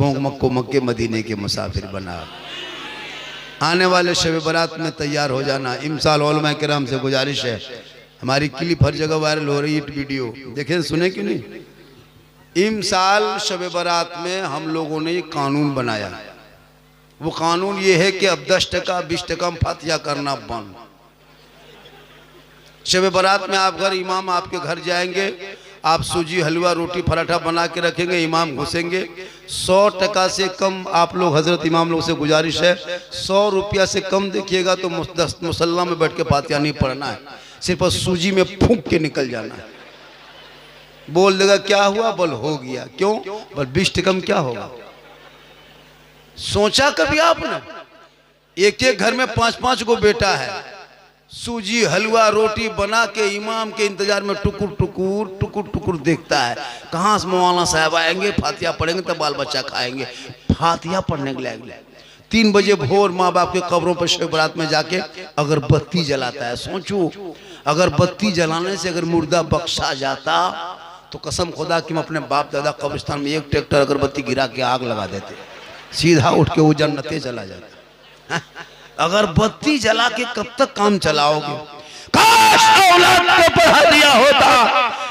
सबों को मक्के मदीने के मुसाफिर बना। आने वाले शब बारात में तैयार हो जाना। इमसाल उलमा किराम से गुजारिश है, हमारी क्लिप हर जगह वायरल हो रही है, वीडियो देखें सुने क्यों नहीं। इमसाल शब बारात में हम लोगों ने ये कानून बनाया। वो कानून ये है कि अब 10 टका 20 टका फातिया करना बंद। शब बारात में आप घर इमाम आपके घर जाएंगे, आप सूजी हलवा रोटी पराठा बना के रखेंगे, इमाम घुसेंगे। 100 टका से कम आप लोग हजरत इमाम लोग से गुजारिश है 100 रुपया से कम देखिएगा तो मुसल्ला में बैठ के फातिया नहीं पढ़ना है, सिर्फ सूजी में फूंक के निकल जाना है। बोल देगा क्या हुआ, बोल हो गया। क्यों, बोल 20 टका में क्या होगा। सोचा कभी आपने, एक एक घर में 5-5 गो बेटा है, सूजी हलवा रोटी बना के इमाम के इंतजार में टुकुर टुकुर टुकुर टुकुर देखता है कहाँ से मौलाना साहब आएंगे, फातिया पढ़ेंगे तो बाल बच्चा खाएंगे। फातिया पढ़ने के लिए 3 बजे भोर माँ बाप के कब्रों पर शब बारात में जाके अगरबत्ती जलाता है। सोचो अगरबत्ती जलाने से अगर मुर्दा बख्शा जाता तो कसम खुदा कि हम अपने बाप दादा कब्रिस्तान में 1 ट्रैक्टर अगरबत्ती गिरा के आग लगा देते, सीधा उठ के वो जन्नते चला जाता। अगरबत्ती जला के कब तक काम चलाओगे। काश औलाद को पढ़ा दिया होता,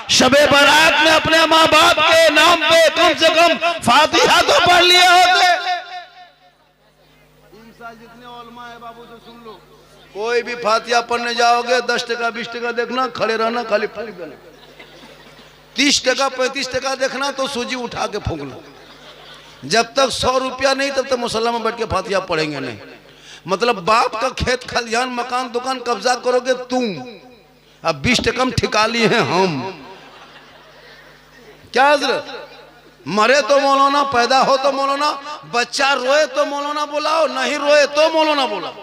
शबे बारात में अपने माँ बाप के नाम पे कम से कम फातिहा तो पढ़ लिए होते। जितने उलमा है बाबू से सुन लो, कोई भी फातिहा पढ़ने जाओगे 10 टका 20 टका देखना, खड़े रहना, खाली फूंक देना। 30 टका 35 टका देखना तो सूजी उठा के फूंक लो। जब तक 100 रुपया नहीं तब तक मुसल्ला में बैठ के फातिहा पढ़ेंगे नहीं। मतलब बाप का खेत खलिहान मकान दुकान कब्जा करोगे तुम, अब 20 टका ठिका लिए हैं हम। क्या हजरत, मरे तो मौलाना, पैदा हो तो मौलाना, बच्चा रोए तो मौलाना बुलाओ, नहीं रोए तो मौलाना बुलाओ,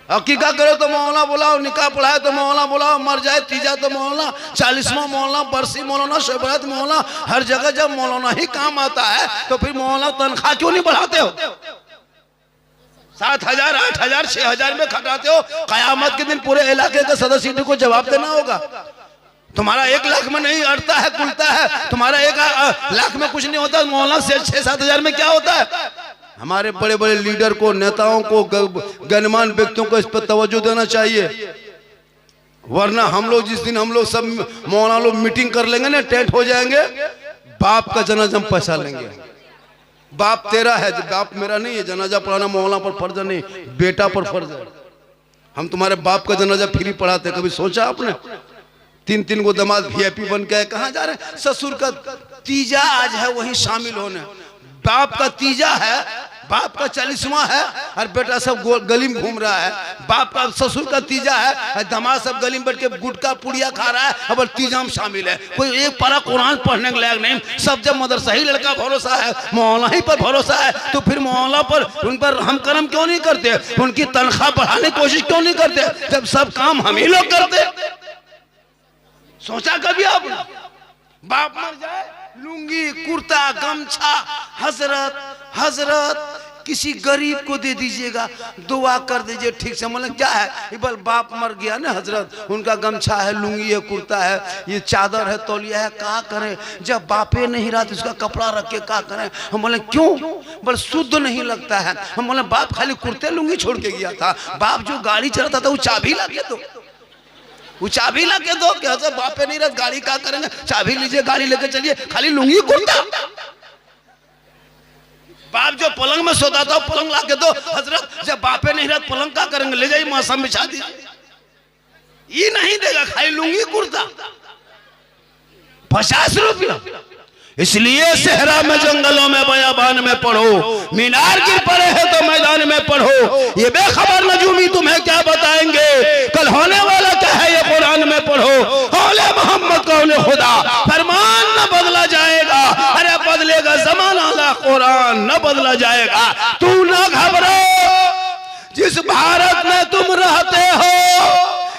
अकीका करो तो मौलाना बुलाओ, निकाह पढ़ाए तो मौलाना बुलाओ, मर जाए तीजा तो मौलाना, 40वां मौलाना, बरसी मौलाना, शब बारात मौलाना। हर जगह जब मौलाना ही काम आता है तो फिर मौलाना तनख्वाह क्यों नहीं बढ़ाते हो। 7,000 8,000 6,000 में खटाते हो। कयामत के दिन पूरे इलाके के सदस्य को जवाब देना होगा। तुम्हारा 1 लाख में नहीं अड़ता है कुलता है, तुम्हारा 1 लाख में कुछ नहीं होता, मौलाना से 6-7 हजार में क्या होता है। हमारे बड़े बड़े लीडर को, नेताओं को, गणमान्य व्यक्तियों को इस पर तवज्जो देना चाहिए, वरना हम लोग जिस दिन हम लोग सब मौलाना लोग मीटिंग कर लेंगे ना, टेंट हो जाएंगे, बाप का जनाजा हम पैसा लेंगे। बाप तेरा है, बाप मेरा नहीं है। जनाजा पढ़ाना मौलाना पर फर्ज नहीं, बेटा पर फर्ज है। हम तुम्हारे बाप का जनाजा फ्री पढ़ाते, कभी सोचा आपने। 3-3 गो दामाद VIP बन के कहाँ जा रहे हैं। ससुर का तीजा आज है वहीं शामिल होने, बाप का तीजा है, बाप का 40वां है और बेटा सब गली में घूम रहा है। बाप का ससुर का तीजा है, दामाद सब गली में बैठ के गुटखा पुड़िया खा रहा है और तीजा में शामिल है। कोई एक पारा कुरान पढ़ने के लायक नहीं। सब जब मदरसा ही लड़का भरोसा है, मौलाना ही पर भरोसा है, तो फिर मौलाना पर उन पर हम करम क्यों नहीं करते, उनकी तनख्वाह बढ़ाने की कोशिश क्यों नहीं करते, जब सब काम हम ही लोग करते। सोचा कभी आपने, बाप मर जाए लुंगी कुर्ता गमछा, हजरत हजरत किसी गरीब को दे दीजिएगा, दुआ कर दीजिए, ठीक से। मतलब क्या है, बल बाप मर गया ना हजरत, उनका गमछा है, लुंगी है, कुर्ता है, ये चादर है, तौलिया है, क्या करें। जब बापे नहीं रहा तो उसका कपड़ा रख के क्या करें। हम बोले क्यों, बल शुद्ध नहीं लगता है। हम बोले बाप खाली कुर्ते लुंगी छोड़ के गया था, बाप जो गाड़ी चलाता था वो चाबी ला के दो, वो चाबी ला के दो। क्या बापे नहीं रहा गाड़ी क्या करेंगे, चाबी लीजिए गाड़ी लेके चलिए, खाली लुंगी कुर्ता। बाप जो पलंग में सोता था पलंग ला के दो। हजरत जब बापे नहीं रहा पलंग क्या करेंगे, ले जाइए मौसम बिछा दीजिए, ये नहीं देगा, खाली लुंगी कुर्ता 50 रुपया। इसलिए सहरा में जंगलों में बयाबान में पढ़ो, मीनार गिर पड़े हैं तो मैदान में पढ़ो। ये बेखबर नजूमी तुम्हें क्या बताएंगे, कल होने वाला क्या है ये कुरान में पढ़ो। औले मोहम्मद कौले खुदा, फरमान न बदला जाएगा, अरे बदलेगा जमाना ला कुरान न बदला जाएगा। तू न घबरो, जिस भारत में तुम रहते हो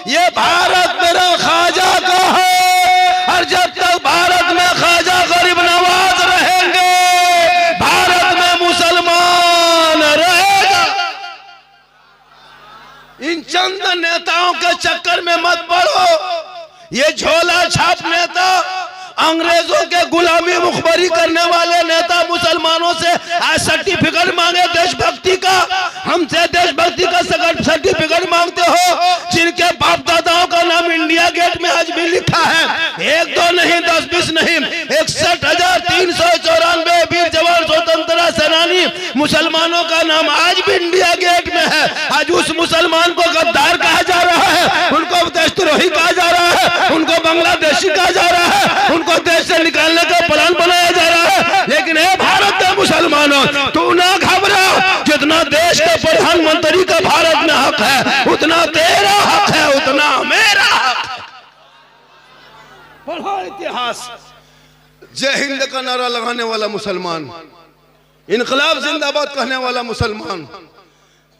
ये भारत मेरा ख्वाजा का है, और जब तक भारत में ख्वाजा गरीब नवाज रहेंगे भारत में मुसलमान रहेगा। इन चंद नेताओं के चक्कर में मत पड़ो। ये झोला छाप नेता, अंग्रेजों के गुलामी मुखबरी करने वाले नेता मुसलमानों से आज सर्टिफिकेट मांगे देशभक्ति का, हमसे देशभक्ति का सर्टिफिकेट मांगते हो, जिनके बाप दादाओं का नाम इंडिया गेट में आज भी लिखा है। 1 2 नहीं 10 20 नहीं 61,394 वीर जवान स्वतंत्रता सेनानी मुसलमानों का नाम आज भी इंडिया गेट में है। आज उस मुसलमान को गद्दार कहा जा रहा है, उनको देशद्रोही कहा जा रहा है, उनको बांग्लादेशी कहा जा रहा है, उनको देश से निकालने का प्लान बनाया जा रहा है। लेकिन हे भारत के मुसलमानों, तू ना घबरा, जितना देश के प्रधानमंत्री का भारत में हक है उतना तेरा हक है, उतना मेरा हक है। पढ़ो इतिहास। जय हिंद का नारा लगाने वाला मुसलमान, इनकलाब जिंदाबाद कहने वाला मुसलमान,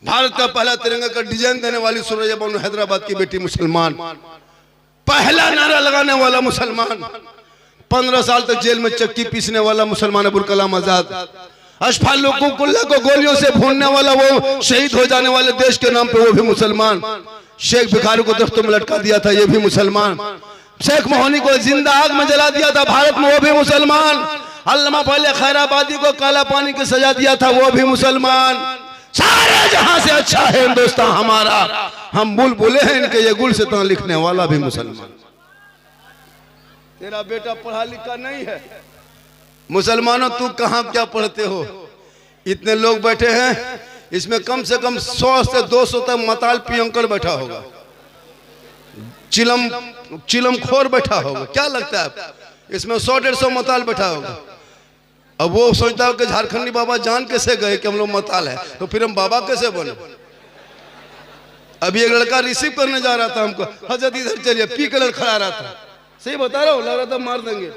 भारत का पहला तिरंगा का डिजाइन देने वाली सुरैया बानो हैदराबाद की बेटी मुसलमान, पहला नारा लगाने वाला मुसलमान, 15 साल तक जेल में चक्की पीसने वाला मुसलमान अबुल कलाम आजाद, अशफाक लुकुल्ला को गोलियों से भूनने वाला, वो शहीद हो जाने वाले देश के नाम पे वो भी मुसलमान, शेख भिखारी को दफ्तर में लटका दिया था ये भी मुसलमान, शेख मोहनी को जिंदा आग में जला दिया था भारत में वो भी मुसलमान, अल्लामा पहले खैराबादी को काला पानी की सजा दिया था वो भी मुसलमान। सारे जहां से अच्छा है हिंदुस्तान हमारा, हम बुलबुले हैं इनके ये गुलसितां लिखने वाला भी मुसलमान। तेरा बेटा पढ़ा लिखा नहीं है, मुसलमानों तू कहां क्या पढ़ते हो? इतने लोग बैठे हैं, इसमें कम से कम 100 से 200 तक मताल पियंकड़ बैठा होगा, चिलमखोर बैठा होगा। क्या लगता है इसमें 100-150 मताल बैठा होगा? अब वो सोचता हो कि झारखंडी बाबा जान कैसे गए कि हम लोग मताल है, तो फिर हम बाबा कैसे बने? अभी एक लड़का रिसीव करने जा रहा था हमको, हजरत इधर चलिए, पी कलर खड़ा रहा था, सही बता रहा हूँ, लग रहा था मार देंगे।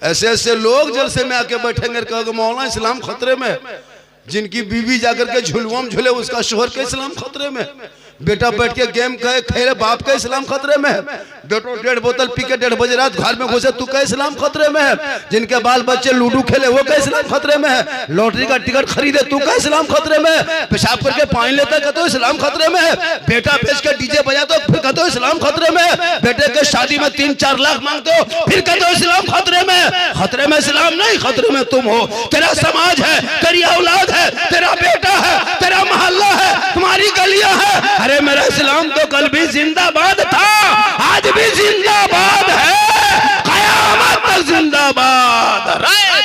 ऐसे ऐसे लोग जलसे में आके बैठेंगे, कहोगे मौलाना इस्लाम खतरे में, जिनकी बीवी जाकर के झुलवा में झूले उसका शोहर का इस्लाम खतरे में, बेटा बैठ के गेम खेले बाप का इस्लाम खतरे में है, बेटो 1.5 बोतल पी के 1:30 बजे रात घर में घुसे तू का इस्लाम खतरे में है, जिनके बाल बच्चे लूडो खेले वो का इस्लाम खतरे में है, लॉटरी का टिकट खरीदे तू का इस्लाम खतरे में है, पेशाब करके पानी लेता है तो इस्लाम खतरे में है, बेटा बेच के डीजे बजा तो फिर कहते हो इस्लाम खतरे में है, बेटे के शादी में 3-4 लाख मांगते हो फिर कहते हो इस्लाम खतरे में है। खतरे में इस्लाम नहीं, खतरे में तुम हो, तेरा समाज है, तेरी औलाद है, तेरा बेटा है, तेरा मोहल्ला है, तुम्हारी गलियां है। अरे मेरा इस्लाम तो कल भी जिंदाबाद था, आज भी जिंदाबाद है, कयामत तक जिंदाबाद रहे।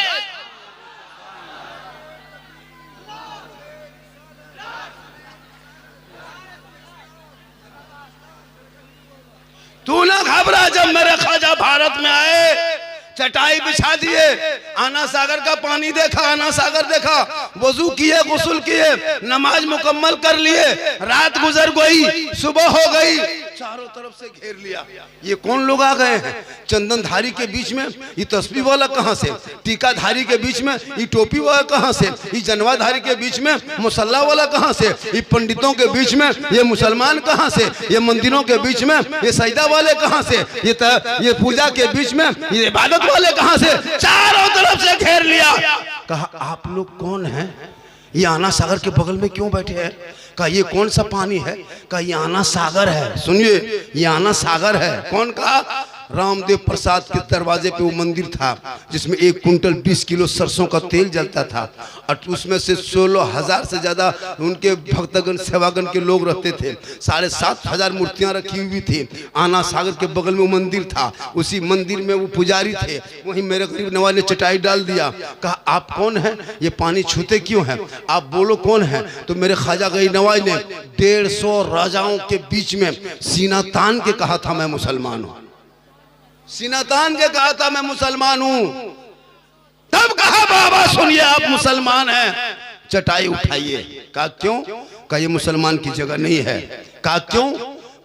तू ना घबरा, जब मेरे ख्वाजा भारत में आए चटाई बिछा दिए, आना सागर का पानी देखा, आना सागर देखा, वजू किए, गुस्ल किए, नमाज मुकम्मल कर लिए, रात गुजर गई, सुबह हो गई, चारों तरफ से घेर लिया। ये कौन लोग आ गए हैं? चंदनधारी के बीच में ये तस्बीह वाला कहां से, टीकाधारी के बीच में ये टोपी वाला कहां से, ये जनवाधारी के बीच में मुसल्ला वाला कहां से, ये पंडितों के बीच में ये मुसलमान कहां से, ये मंदिरों के बीच में ये सजदा वाले कहां से, ये पूजा के बीच में ये इबादत वाले कहां से? चारों तरफ से घेर लिया। कहा आप लोग कौन हैं? ये आना सागर के बगल में क्यों बैठे हैं? कहा ये कौन सा पानी है? कहा ये आना सागर है। सुनिए, ये आना सागर है। कौन कहा? रामदेव प्रसाद के दरवाजे पे वो मंदिर था जिसमें 1 कुंटल 20 किलो सरसों का तेल जलता था और उसमें से 16,000 से ज्यादा उनके भक्तगण सेवागण के लोग रहते थे। 7,500 मूर्तियां रखी हुई थी। आना सागर के बगल में वो मंदिर था, उसी मंदिर में वो पुजारी थे। वहीं मेरे गरीब नवाज ने चटाई डाल दिया। कहा आप कौन हैं? ये पानी छूते क्यों हैं? आप बोलो कौन है? तो मेरे ख्वाजा गरीब नवाज ने 150 राजाओं के बीच में सीना तान के कहा था मैं मुसलमान हूं। सीना तान के कहा था मैं मुसलमान हूं। तब कहा बाबा सुनिए आप मुसलमान हैं, चटाई उठाइए। कहा क्यों? कहा ये मुसलमान की जगह नहीं है। कहा क्यों?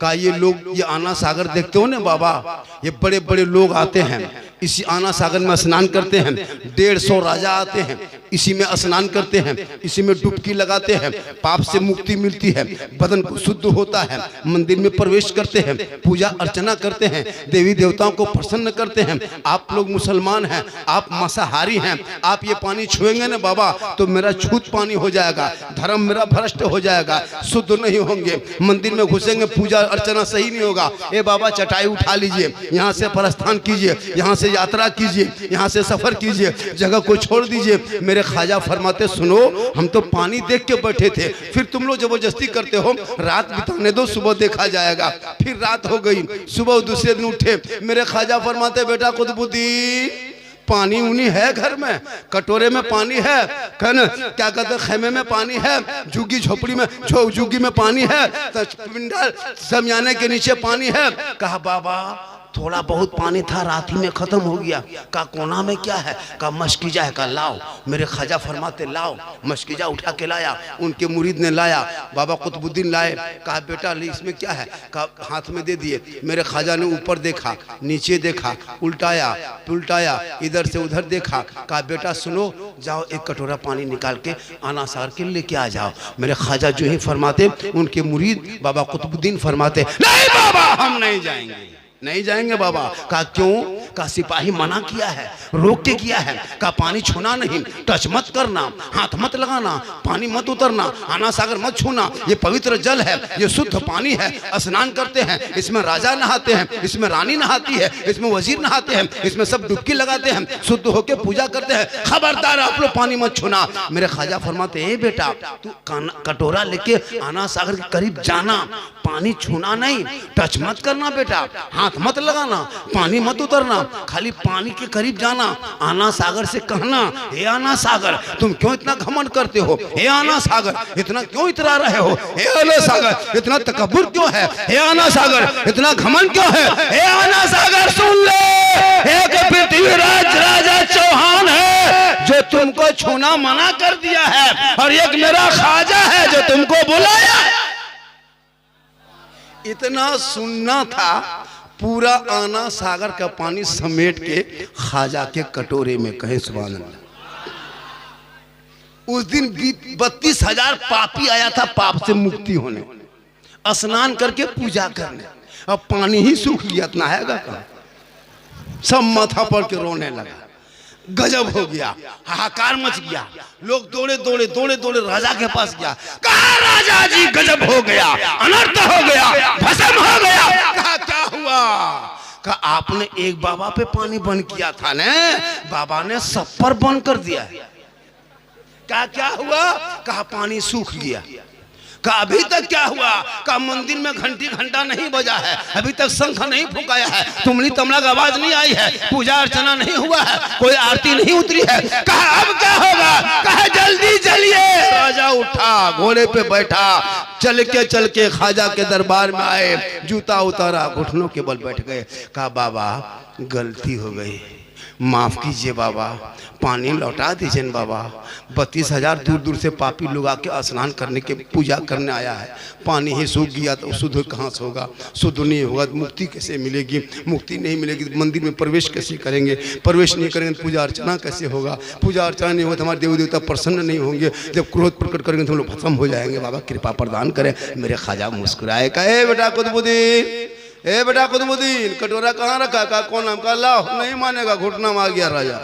कहा ये लोग ये आना सागर देखते हो ना बाबा, ये बड़े बड़े लोग आते हैं इसी आना सागर में स्नान करते हैं। 150 राजा आते हैं, इसी में स्नान करते हैं, इसी में डुबकी लगाते हैं, पाप से मुक्ति मिलती है, बदन को शुद्ध होता है, मंदिर में प्रवेश करते हैं, पूजा अर्चना करते हैं, देवी देवताओं को प्रसन्न करते हैं। आप लोग मुसलमान हैं, आप मांसाहारी हैं, आप ये पानी छुएंगे ना बाबा तो मेरा छूत पानी हो जाएगा, धर्म मेरा भ्रष्ट हो जाएगा, शुद्ध नहीं होंगे, मंदिर में घुसेंगे पूजा अर्चना सही नहीं होगा। ए बाबा चटाई उठा लीजिए, यहाँ से प्रस्थान कीजिए, यहाँ से यात्रा कीजिए, यहाँ से सफर कीजिए, जगह को छोड़ दीजिए। मेरे मेरे ख्वाजा फरमाते सुनो, हम तो पानी देख के बैठे थे, फिर तुम लोग जबरदस्ती करते हो, रात बिताने दो, सुबह देखा जाएगा। फिर रात हो गई, सुबह दूसरे दिन उठे, मेरे ख्वाजा फरमाते बेटा कुतुबुद्दीन पानी उनी है घर में, कटोरे में पानी है, क्या कहते खेमे में पानी है, झुग्गी झोपड़ी में झुग्गी में पानी है, पिंडा समियाने के नीचे पानी है। कहा बाबा थोड़ा बहुत पानी था, रात ही में खत्म हो गया। का कोना में क्या है? का मशकीजा है। का लाओ। मेरे ख्वाजा फरमाते लाओ। मशकीजा उठा के लाया, उनके मुरीद ने लाया, बाबा कुतुबुद्दीन लाए। कहा बेटा ले इसमें क्या है? का हाथ में दे दिए। मेरे ख्वाजा ने ऊपर देखा, नीचे देखा, उल्टाया पुलटाया, इधर से उधर देखा। कहा बेटा सुनो, जाओ एक कटोरा पानी निकाल के आना सार के लेके आ जाओ। मेरे ख्वाजा जो ही फरमाते, उनके मुरीद बाबा कुतुबुद्दीन फरमाते नहीं बाबा हम नहीं जाएंगे, नहीं जाएंगे बाबा। कहा क्यों? का सिपाही मना किया है, रोक के किया है। का पानी छूना नहीं, टच मत करना, हाथ मत लगाना, पानी मत उतरना, आना सागर मत छूना, ये पवित्र जल है, ये शुद्ध पानी है, स्नान करते हैं, इसमें राजा नहाते हैं, इसमें रानी नहाती है, इसमें वजीर नहाते हैं, इसमें सब डुबकी लगाते हैं, शुद्ध होके पूजा करते हैं, खबरदार आप लोग पानी मत छूना। मेरे ख्वाजा फरमाते ए बेटा तू कटोरा लेके आना सागर के करीब जाना, पानी छूना नहीं, टच मत करना बेटा, हाथ मत लगाना, पानी मत उतरना, खाली पानी के करीब जाना। आना सागर से कहना हे आना सागर तुम क्यों इतना घमंड करते हो, हे आना सागर इतना क्यों इतरा रहे हो, हे आना सागर इतना तकब्बुर क्यों है, हे आना सागर इतना घमंड क्यों है, हे आना सागर सुन ले, एक पृथ्वीराज राजा चौहान है जो तुमको छूना मना कर दिया है, और एक मेरा ख्वाजा है जो तुमको बुलाया। इतना सुनना था, पूरा आना सागर का पानी समेट के ख्वाजा के कटोरे में। कहे सुभान अल्लाह। उस दिन 32,000 पापी आया था पाप से मुक्ति होने, स्नान करके पूजा करने, अब पानी ही सूख गया, इतना हैगा कहाँ। सब माथा पड़ के रोने लगा, गजब हो गया, हाहाकार मच गया, लोग दौड़े दौड़े दौड़े दौड़े राजा के पास गया। कहा राजा जी गजब हो गया, अनर्थ हो गया, भस्म हो गया। कहा क्या हुआ? कहा आपने एक बाबा पे पानी बंद किया था ना, बाबा ने सब पर बंद कर दिया है। कहा क्या हुआ? कहा पानी सूख गया। का अभी तक क्या हुआ? का मंदिर में घंटी घंटा नहीं बजा है, अभी तक शंख नहीं फुकाया है, तुमली तमला की आवाज नहीं आई है, पूजा अर्चना नहीं हुआ है, कोई आरती नहीं उतरी है। कहा अब क्या होगा? कहा जल्दी चलिए। राजा उठा, घोड़े पे बैठा, चल के ख्वाजा के दरबार में आए, जूता उतारा, घुटनों के बल बैठ गए। कहा बाबा गलती हो गई, माफ कीजिए बाबा, पानी लौटा दीजिए बाबा। 32,000 दूर दूर से पापी लोग आके स्नान करने के पूजा करने आया है, पानी ही सूख गया तो शुद्ध कहाँ से होगा? शुद्ध नहीं होगा तो मुक्ति कैसे मिलेगी? मुक्ति नहीं मिलेगी तो मंदिर में प्रवेश कैसे करेंगे? प्रवेश नहीं करेंगे तो पूजा अर्चना कैसे होगा? पूजा अर्चना नहीं होगा तो हमारे देवी देवता प्रसन्न नहीं होंगे, जब क्रोध प्रकट करेंगे तो हम लोग भस्म हो जाएंगे। बाबा कृपा प्रदान करें। मेरे ख्वाजा मुस्कुराए, कहे बेटा कुतुबुद्दीन, ए बेटा कुतुबुद्दीन कटोरा कहाँ रखा? का कौन नाम का? लाओ। नहीं मानेगा, घुटना में आ गया राजा,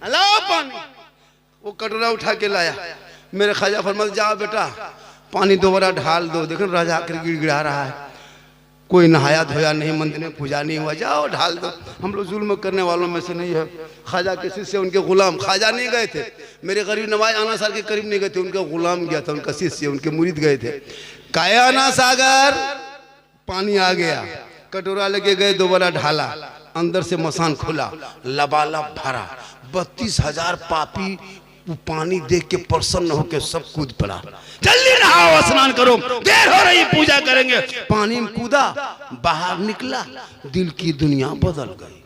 लाओ पानी। वो कटोरा उठा के लाया। मेरे ख्वाजा फरमाते जाओ बेटा पानी दोबारा ढाल दो। देखो राजा आकर गिड़गिड़ा रहा है, कोई नहाया धोया नहीं, मंदिर में पूजा नहीं हुआ, जाओ ढाल दो। हम लोग जुल्म करने वालों में से नहीं है। ख्वाजा के शिष्य उनके गुलाम, ख्वाजा नहीं गए थे, मेरे गरीब नवाज आना सागर के करीब नहीं गए थे, उनका गुलाम गया था, उनका शिष्य, उनके मुरीद गए थे। काया आना सागर पानी आ गया, कटोरा लेके गए, दोबारा ढाला, अंदर से मसान खुला, लबालब भरा। 32,000 पापी पानी देख के प्रसन्न होके सब कूद पड़ा, जल्दी नहाओ स्नान करो, देर हो रही, पूजा करेंगे। पानी में कूदा, बाहर निकला, दिल की दुनिया बदल गई।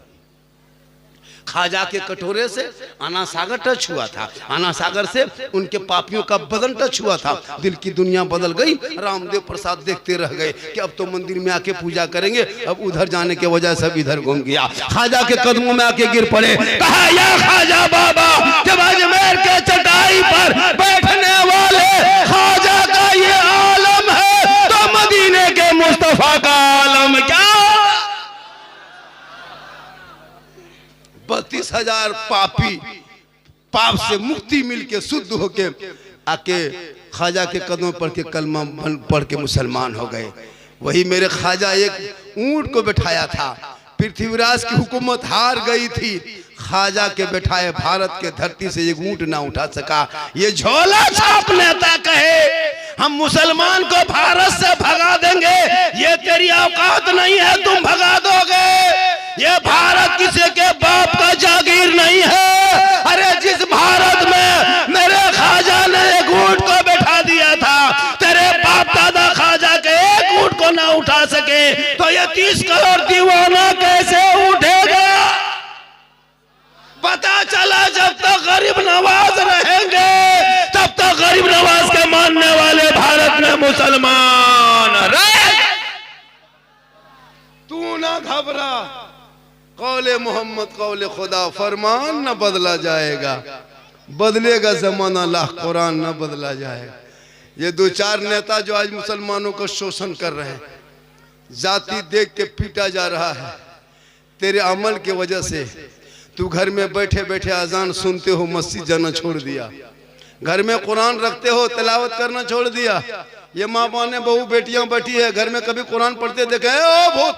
ख्वाजा के कटोरे से आना सागर टच हुआ था, आना सागर से उनके पापियों का बदन टच हुआ था, दिल की दुनिया बदल गई। रामदेव प्रसाद देखते रह गए कि अब तो मंदिर में आके पूजा करेंगे, अब उधर जाने के वजह से इधर घूम गया। ख्वाजा के कदमों में आके गिर पड़े। कहा या ख्वाजा बाबा, जब अजमेर के चटाई पर बैठने वाले ख्वाजा का ये आलम है तो मदीने के मुस्तफा का आलम क्या? 32,000 पापी पाप से मुक्ति मिलके शुद्ध होके आके ख्वाजा के कदमों पर के कलमा पढ़ के मुसलमान हो गए। वही मेरे ख्वाजा एक ऊंट को बैठाया था, पृथ्वीराज की हुकूमत हार गई थी, ख्वाजा के बैठाए भारत के धरती से एक ऊंट ना उठा सका। ये झोला छाप नेता कहे हम मुसलमान को भारत से भगा देंगे, ये तेरी औकात नहीं है, तुम भगा दोगे। ये भारत किसी के बाप का जागीर नहीं है। अरे जिस भारत में मेरे ख्वाजा ने एक ऊंट को बैठा दिया था, तेरे बाप दादा ख्वाजा के एक ऊंट को ना उठा सके, तो ये 30 करोड़ दीवाना कैसे उठेगा? पता चला जब तक गरीब नवाज रहेंगे तब तक गरीब नवाज के मानने वाले भारत में मुसलमान रहे। तू ना घबरा, कौले मोहम्मद कौले खुदा, फरमान न बदला जाएगा, बदलेगा जमाना ला, कुरान न बदला जाएगा। ये 2-4 नेता जो आज मुसलमानों को शोषण कर रहे हैं, जाति देख के पीटा जा रहा है, तेरे अमल की वजह से। तू घर में बैठे बैठे अजान सुनते हो, मस्जिद जाना छोड़ दिया। घर में कुरान रखते हो, तिलावत करना छोड़ दिया। ये माँ बाने बहू बेटियां बैठी है, घर में कभी कुरान पढ़ते देखे? ओ भूत,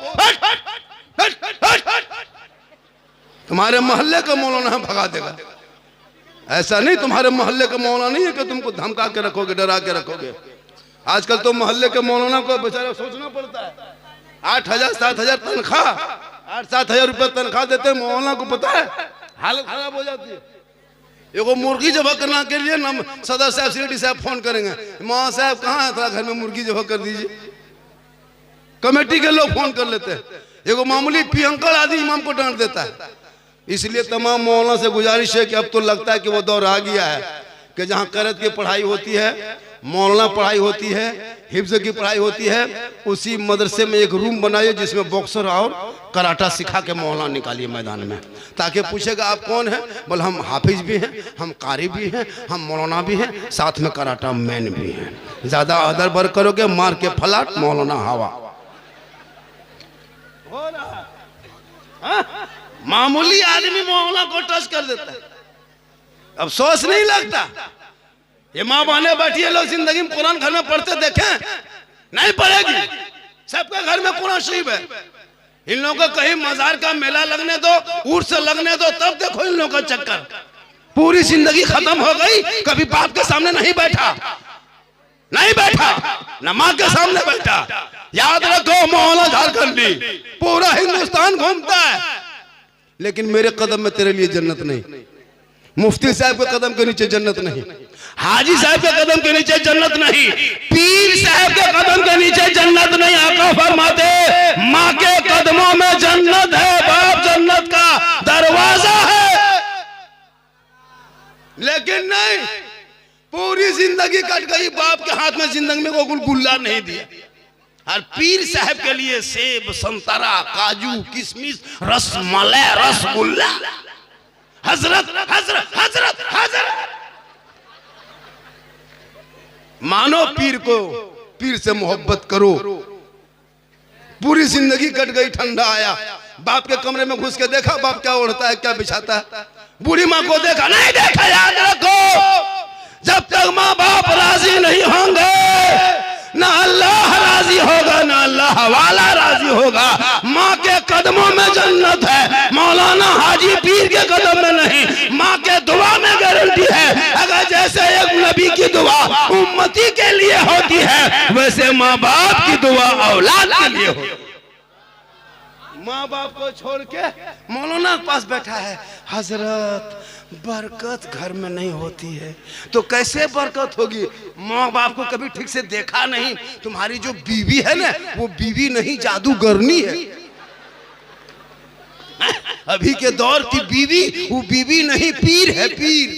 तुम्हारे मोहल्ले का मौलाना भगा देगा। ऐसा नहीं, तुम्हारे मोहल्ले का मौलाना नहीं है कि तुमको धमका के रखोगे, डरा के रखोगे। आजकल तो मोहल्ले के मौलाना को बेचारा सोचना पड़ता है। 8,000-7,000 तनख्वाह, 8-7 रुपए तनख्वाह देते हैं। मौलाना को पता है हालत खराब हो जाती है। एगो मुर्गी जबा करना के लिए ना सदर साहब सीडी साहब फोन करेंगे, मौलाना साहब कहाँ है, थोड़ा घर में मुर्गी जबा कर दीजिए। कमेटी के लोग फोन कर लेते हैं। एगो मामूली पियंकड़ आदि इमाम को डांट देता है। इसलिए तमाम मौलाना से गुजारिश है कि अब तो लगता है कि वो दौर आ गया है कि जहाँ करत की पढ़ाई होती है, मौलाना पढ़ाई होती है, हिफ्ज की पढ़ाई होती है, उसी मदरसे में एक रूम बनाइए जिसमें बॉक्सर और कराटा सिखा के मौलाना निकालिए मैदान में, ताकि पूछेगा आप कौन है, बोले हम हाफिज भी हैं, हम कारी भी हैं, हम मौलाना भी हैं, साथ में कराटा मैन भी हैं। ज्यादा अदर बर करोगे मार के फलाट मौलाना हवा। मामूली आदमी मौलाना को टच कर देता है। अब सोच नहीं लगता। ये माँ बहने बैठी है, लोग जिंदगी में कुरान घर में पढ़ते देखे? नहीं पढ़ेगी। सबके घर में कुरान शरीफ है। इन लोगों को कहीं मजार का मेला लगने दो, उर्स से लगने दो, तब देखो इन लोगों का चक्कर। पूरी जिंदगी खत्म हो गई, कभी बाप के सामने नहीं बैठा, नहीं बैठा, न माँ के सामने बैठा। याद रखो, मौलाना झारखंडी पूरा हिंदुस्तान घूमता है, लेकिन मेरे कदम में तेरे लिए जन्नत नहीं। मुफ्ती साहब के कदम के नीचे जन्नत नहीं, हाजी साहब के कदम के नीचे जन्नत नहीं, पीर साहब के कदम के नीचे जन्नत नहीं। आका फरमाते माँ के कदमों में जन्नत है, बाप जन्नत का दरवाजा है। लेकिन नहीं, पूरी जिंदगी कट गई, बाप के हाथ में जिंदगी में कोई गुल्ला नहीं दिया। और पीर साहब के लिए सेब, संतरा, काजू, किशमिश, रसमलाई, रसगुल्ला। हजरत हजरत हजरत हजरत मानो पीर को, पीर से मोहब्बत करो। पूरी जिंदगी कट गई, ठंडा आया, बाप के कमरे में घुस के देखा बाप क्या ओढ़ता है, क्या बिछाता है। बूढ़ी माँ को देखा, नहीं देखा। याद रखो, जब तक माँ बाप राजी नहीं होंगे, ना अल्लाह राजी होगा, ना अल्लाह वाला राजी होगा। माँ के कदमों में जन्नत है, मौलाना हाजी पीर के कदम में नहीं। माँ के दुआ में गारंटी है। अगर जैसे एक नबी की दुआ उम्मती के लिए होती है, वैसे माँ बाप की दुआ औलाद के लिए होती है। माँ बाप को छोड़ के मौलाना के पास बैठा है, हजरत बरकत घर में नहीं होती है। तो कैसे बरकत होगी? माँ बाप को कभी ठीक से देखा नहीं। तुम्हारी जो बीवी है ना, वो बीवी नहीं, जादूगरनी है। अभी के दौर की बीवी, वो बीवी नहीं, पीर है, पीर।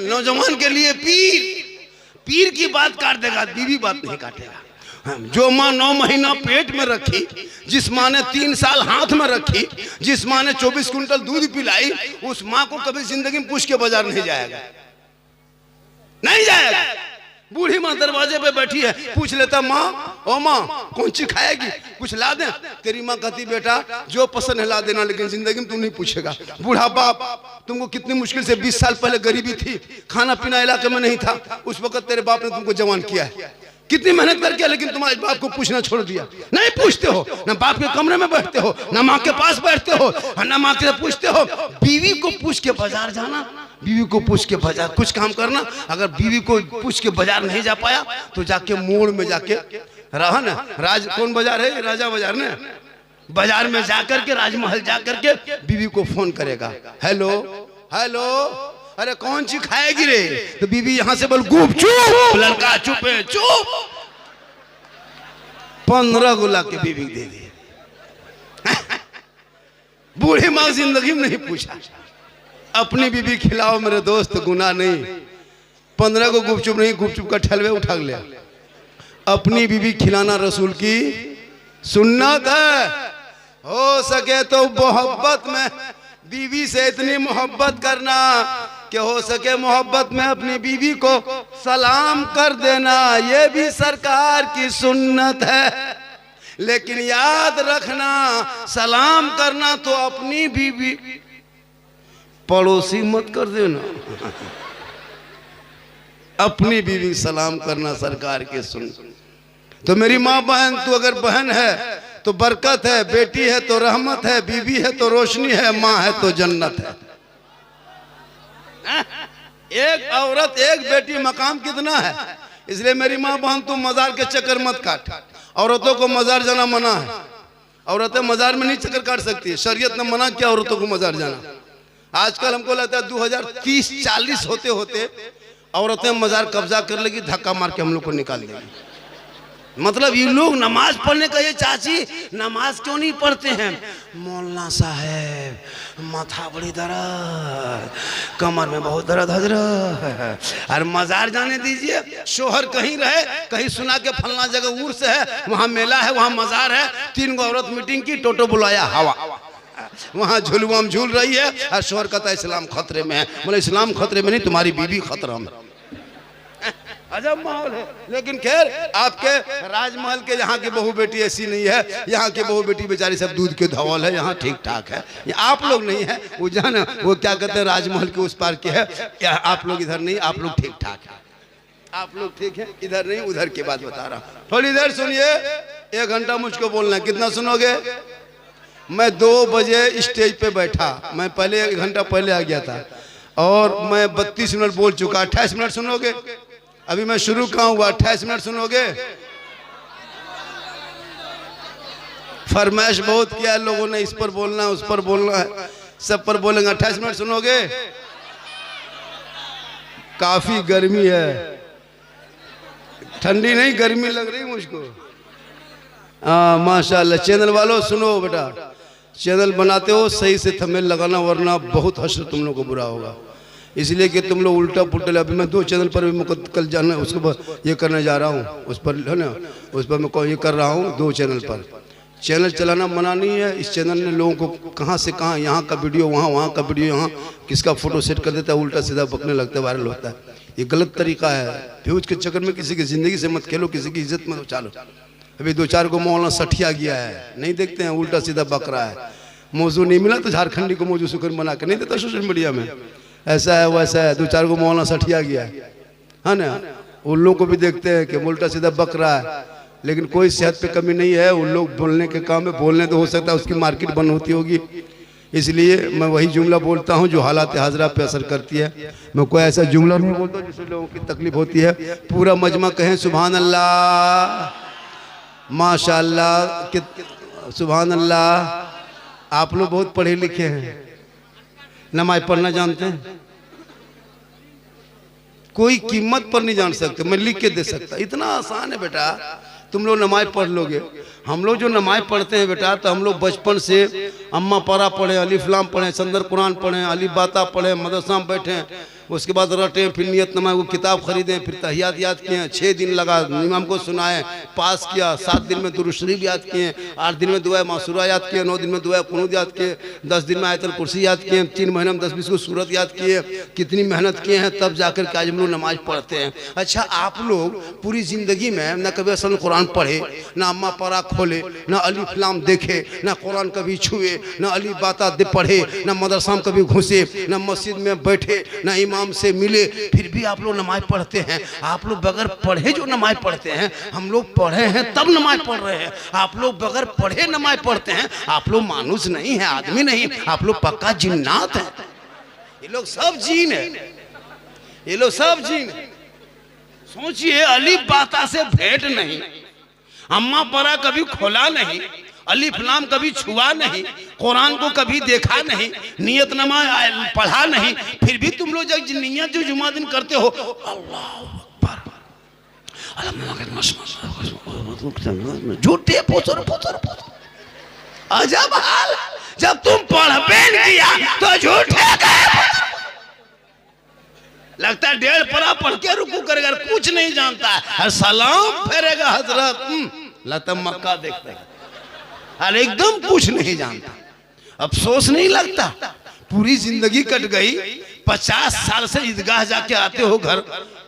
नौजवान के लिए पीर, पीर की बात काट देगा, बीवी बात नहीं काटेगा। जो माँ 9 महीना पेट में रखी, जिस माँ ने 3 साल हाथ में रखी, जिस माँ ने 24 कुंटल दूध पिलाई, उस माँ को कभी जिंदगी में पूछ के बाजार नहीं जाएगा, नहीं जाएगा। बूढ़ी माँ दरवाजे पे बैठी है, पूछ लेता माँ, ओ माँ कौन सी खाएगी, कुछ ला दें? तेरी माँ कहती बेटा जो पसंद है ला देना, लेकिन जिंदगी में तू नहीं पूछेगा। बूढ़ा बाप, तुमको कितनी मुश्किल से 20 साल पहले गरीबी थी, खाना पीना इलाके में नहीं था, उस वक्त तेरे बाप ने तुमको जवान किया है। कितनी मेहनत करके, लेकिन तुम्हारे बाप को पूछना छोड़ दिया, नहीं पूछते हो, ना बाप के कमरे में बैठते हो, ना माँ के पास बैठते हो, ना माँ के पूछते हो। बीवी को पूछ के बाजार जाना, बीवी को पूछ के बाजार कुछ काम करना। अगर बीवी को पूछ के बाजार नहीं जा पाया तो जाके मोड़ में जाके रहा ना, कौन बाजार है, राजा बाजार ने, बाजार में जाकर के, राजमहल जाकर के बीवी को फोन करेगा, हेलो हेलो, अरे कौन सी खाएगी रे, तो बीवी यहां से बोल गुपचुप, लड़का चुप है, चुप। 15 गुला के बीवी दे दी। बूढ़ी माँ जिंदगी में नहीं पूछा, अपनी बीवी खिलाओ मेरे दोस्त, गुनाह नहीं। 15 को गुपचुप नहीं, गुपचुप का ठलवे उठा लिया। अपनी बीवी खिलाना रसूल की सुन्नत है। हो सके तो मोहब्बत में बीवी से इतनी मोहब्बत करना कि हो सके मोहब्बत में अपनी बीवी को सलाम कर देना, ये भी सरकार की सुन्नत है। लेकिन याद रखना, सलाम करना तो अपनी बीवी, पड़ोसी मत कर देना। अपनी बीवी सलाम करना सरकार की सुन्नत। तो मेरी माँ बहन, तू अगर बहन है तो बरकत है, बेटी है तो रहमत है, बीवी है तो रोशनी है, माँ है तो जन्नत है। एक औरत एक बेटी मकाम कितना है। इसलिए मेरी माँ बहन, तू मजार के चक्कर मत काट। औरतों को मजार जाना मना है, औरतें मजार में नहीं चक्कर काट सकती है, शरीयत ने मना किया औरतों को मजार जाना। आजकल हमको लगता है 2030-40 होते होते औरतें मजार कब्जा कर लेगी, धक्का मार के हम लोग को निकाल देगी। मतलब ये लोग नमाज पढ़ने का, ये चाची नमाज क्यों नहीं पढ़ते हैं, मौलाना साहब माथा बड़ी दर्द, कमर में बहुत दर्द हजरत, और मजार जाने दीजिए। शोहर कहीं रहे, कहीं सुना के फलना जगह उर्स है, वहाँ मेला है, वहाँ मजार है, 3 गो औरत मीटिंग की, टोटो बुलाया हवा, वहाँ झुलुआ में झूल रही है, और शोहर कहता है इस्लाम खतरे में है। बोले इस्लाम खतरे में नहीं, तुम्हारी बीवी खतरा में। अजब माहौल है। लेकिन खैर, आपके राजमहल के यहाँ की बहू बेटी ऐसी नहीं है, यहाँ की बहू बेटी बेचारी सब दूध के धवल है, यहाँ ठीक ठाक है। आप लोग नहीं है, वो जान वो क्या कहते हैं, राजमहल के उस पार के है, क्या आप लोग इधर नहीं, आप लोग ठीक ठाक है, आप लोग ठीक है, इधर नहीं, उधर की बात बता रहा हूँ। थोड़ी देर सुनिए, 1 घंटा मुझको बोलना है, कितना सुनोगे। मैं 2 बजे स्टेज पे बैठा, मैं पहले 1 घंटा पहले आ गया था, और मैं 32 मिनट बोल चुका। 28 मिनट सुनोगे, अभी मैं शुरू कहाँ हुआ, 28 मिनट सुनोगे। फरमाइश बहुत किया है लोगों ने, इस पर बोलना है, उस पर बोलना है, सब पर बोलेंगे। 28 मिनट सुनोगे। काफी गर्मी है, ठंडी नहीं गर्मी लग रही मुझको। हाँ माशाल्लाह। चैनल वालों सुनो बेटा, चैनल बनाते हो सही से थंबनेल लगाना, वरना बहुत हश्र तुम लोग को बुरा होगा। इसलिए कि तुम लोग उल्टा पुल्टा, अभी मैं 2 चैनल पर भी कल जाना है, उसके बाद ये करने जा रहा हूँ, उस पर है ना, उस पर मैं ये कर रहा हूँ 2 चैनल पर। चैनल चलाना मना नहीं है, इस चैनल ने लोगों को कहाँ से कहाँ, यहाँ का वीडियो वहाँ, वहाँ का वीडियो यहाँ, किसका फोटो सेट कर देता है, उल्टा सीधा बकने लगता है, वायरल होता है। ये गलत तरीका है। व्यूज के चक्कर में किसी की ज़िंदगी से मत खेलो, किसी की इज्जत मत उछालो। अभी 2-4 को मौलाना सठिया गया है, नहीं देखते हैं, उल्टा सीधा बक रहा है। मौजू नहीं मिला तो झारखंडी को मौजू शुक्र बना के नहीं देता सोशल मीडिया में, ऐसा है वैसा है। 2-4 को मौलाना सठिया गया है ना, उन लोगों को भी देखते हैं कि उल्टा सीधा बक रहा है, लेकिन कोई सेहत पे कमी नहीं है। उन लोग बोलने के काम में, बोलने तो हो सकता है उसकी मार्केट बंद होती होगी, इसलिए मैं वही जुमला बोलता हूँ जो हालात हाजरा पे असर करती है। मैं कोई ऐसा जुमला नहीं बोलता जिससे लोगों की तकलीफ होती है। पूरा मजमा कहें सुभान अल्लाह, माशाअल्लाह, सुभान अल्लाह। आप लोग बहुत पढ़े लिखे हैं, नमाज पढ़ना जानते हैं, कोई कीमत पर नहीं जान सकते, मैं लिख के दे सकता, इतना आसान है बेटा। तुम लोग नमाज पढ़ लोगे। हम लोग जो नमाज पढ़ते हैं बेटा, तो हम लोग बचपन से अम्मा पारा पढ़े, अलिफ लाम पढ़े, संदर कुरान पढ़े, अली बाता पढ़े, मदरसा में बैठे, उसके बाद रटे, फिर नियत नमाज वो किताब खरीदें, फिर तहियात याद किए, 6 दिन लगा, इमाम को सुनाए, पास किया, 7 दिन में दुरूद शरीफ याद किए, 8 दिन में दुआ मासूरा याद किए, 9 दिन में दुआ कुनूत याद किए, 10 दिन में आयतुल कुर्सी याद किए, 3 महीने में 10-20 को सूरत याद किए। कितनी मेहनत किए हैं, तब जाकर के आज हम लोग नमाज पढ़ते हैं। अच्छा, आप लोग पूरी ज़िंदगी में न कभी असल कुरान पढ़े, ना अम्मा पारा खोले, ना अलिफ लाम देखे, ना कुरान कभी छुए, ना अली बाता पढ़े, ना मदरसा में कभी घुसे, ना मस्जिद में बैठे, ना इमाम इमाम से मिले, फिर भी आप लोग नमाज पढ़ते हैं। आप लोग बगैर पढ़े जो नमाज पढ़ते हैं, हम लोग पढ़े हैं तब नमाज पढ़ रहे हैं। आप लोग बगैर पढ़े नमाज पढ़ते हैं। आप लोग मानुस नहीं है, आदमी नहीं, आप लोग पक्का जिन्नात हैं। ये लोग सब जीन है, ये लोग सब जीन है। सोचिए, अलीफ बाता से भेंट नहीं, अम्मा परा कभी खोला नहीं, अलीफ लाम कभी छुआ नहीं, कुरान को कभी देखा नहीं, नियत नमा पढ़ा नहीं, फिर भी तुम लोग जब नियत जो जुमा दिन करते हो, अल्लाह अकबर, झूठे पोचर पोचर पोचर। अजब हाल, जब तुम पढ़बे किया तो झूठे गए। लगता है 1.5 परा पढ़ के रुकू करेगा, कुछ नहीं जानता है, सलाम फेरेगा हजरत, लगता मक्का देखते हैं, अरे एकदम कुछ नहीं जानता। अफसोस नहीं लगता, पूरी जिंदगी कट गई, 50 साल से ईदगाह जाके आते हो घर,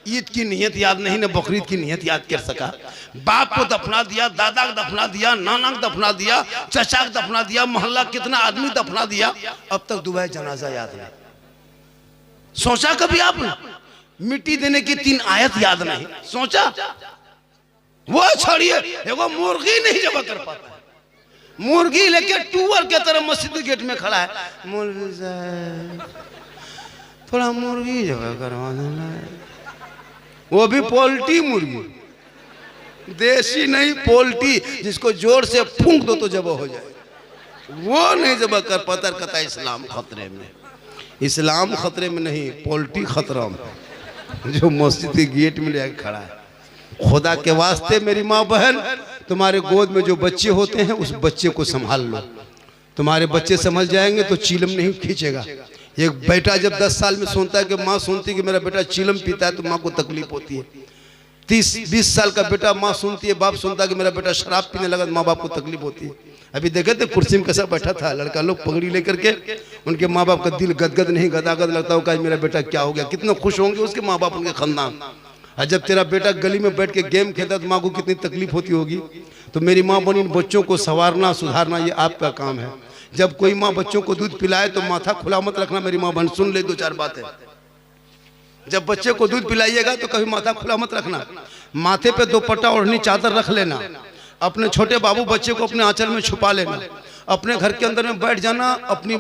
ईद की नियत याद नहीं, न बकरीद की नियत याद कर सका। बाप को दफना दिया, दादा को दफना दिया, नाना को दफना दिया, चचा को दफना दिया, मोहल्ला कितना आदमी दफना दिया, अब तक दुबई जनाजा याद नहीं। सोचा कभी आपने? मिट्टी देने की 3 आयत याद नहीं सोचा? वो छोड़िए, एगो मुर्गी नहीं जमा कर पाता, मुर्गी लेके टूअर के तरह मस्जिद गेट में खड़ा है, मुर्गी साहब थोड़ा मुर्गी जमा करवा देना, वो भी पोल्ट्री मुर्गी, देसी नहीं पोल्ट्री, जिसको जोर से फूंक दो तो जबा हो जाए, वो नहीं जबा कर पाता। कहता इस्लाम खतरे में, इस्लाम खतरे में नहीं, पोल्ट्री खतरा में, जो मस्जिद के गेट में लेकर खड़ा है। खुदा के वास्ते मेरी माँ बहन, तुम्हारे गोद में जो बच्चे होते हैं उस बच्चे को संभाल लो। तुम्हारे बच्चे समझ जाएंगे तो चीलम नहीं खींचेगा। एक बेटा जब 10 साल में सुनता है कि माँ सुनती कि मेरा बेटा चीलम पीता है तो माँ को तकलीफ होती है। 30-20 साल का बेटा माँ सुनती है, बाप सुनता है कि मेरा बेटा शराब पीने लगा, माँ बाप को तकलीफ होती है। अभी देखे थे कुर्सी में कैसा बैठा था लड़का लोग पगड़ी लेकर के, उनके माँ बाप का दिल गदगद नहीं गदागद लगता होगा, मेरा बेटा क्या हो गया, कितना खुश होंगे उसके माँ बाप, उनके खानदान। और जब तेरा बेटा गली में बैठ के गेम खेलता तो माँ को कितनी तकलीफ होती होगी। तो मेरी माँ बनी, बच्चों को संवारना सुधारना ये आपका काम है। जब कोई माँ बच्चों को दूध पिलाए तो माथा खुला मत रखना। मेरी माँ बहन सुन ले 2-4 बातें, जब बच्चे को दूध पिलाइएगा तो कभी माथा खुला मत रखना, माथे पे दुपट्टा ओढ़नी चादर रख लेना, अपने छोटे बाबू बच्चे को अपने आंचल में छुपा लेना, अपने घर के अंदर में बैठ जाना,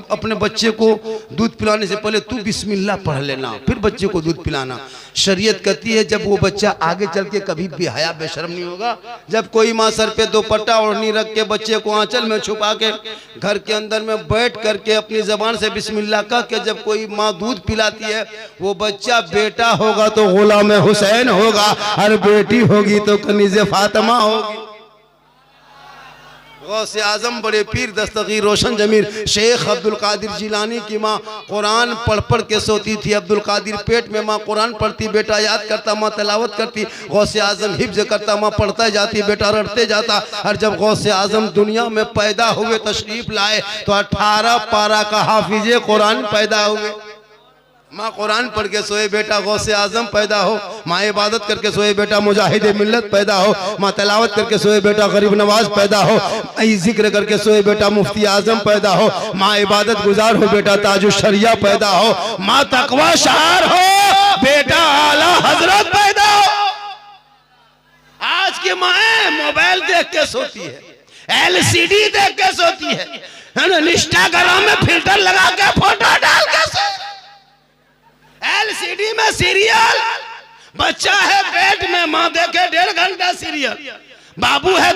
अपने बच्चे को दूध पिलाने से पहले तू बिस्मिल्लाह पढ़ लेना, फिर बच्चे को दूध पिलाना। शरीयत कहती है जब वो बच्चा आगे चल के कभी बेहया बेशर्म नहीं होगा, जब कोई माँ सर पे दुपट्टा ओढ़नी रख के बच्चे को आंचल में छुपा के घर के अंदर में बैठ करके अपनी जबान से बिस्मिल्लाह कह के जब कोई माँ दूध पिलाती है, वो बच्चा बेटा होगा तो गुलाम हुसैन होगा, और बेटी होगी तो कनीज़े फातिमा होगी। गौसे आजम बड़े पीर दस्तगीर रोशन जमीर शेख अब्दुल कादिर जिलानी की माँ कुरान पढ़ पढ़ के सोती थी। अब्दुल कादिर पेट में माँ कुरान पढ़ती, बेटा याद करता, माँ तिलावत करती, गौसे आजम हिफ्ज करता, माँ पढ़ता जाती, बेटा रटते जाता। और जब गौसे आजम दुनिया में पैदा हुए, तशरीफ लाए, तो 18 पारा का हाफिजे कुरान पैदा हुए। माँ कुरान पढ़ के सोए, बेटा गौसे आजम पैदा हो। माँ इबादत करके सोए, बेटा मुजाहिद मिल्लत पैदा हो। माँ तिलावत करके सोए, बेटा गरीब नवाज पैदा हो। जिक्र करके सोए, बेटा मुफ्ती आजम पैदा हो। माँ इबादत गुजार हो, बेटा ताजुश शरिया पैदा हो। माँ तकवा शार हो, बेटा आला हजरत पैदा हो। आज की माँ मोबाइल देख के सोती है, LCD देख के सोती है ना, इंस्टाग्राम में फिल्टर लगा के फोटो डाल के LCD में सीरियल, बच्चा है पेट में, माँ देखे 1.5 घंटा सीरियल, बाबू है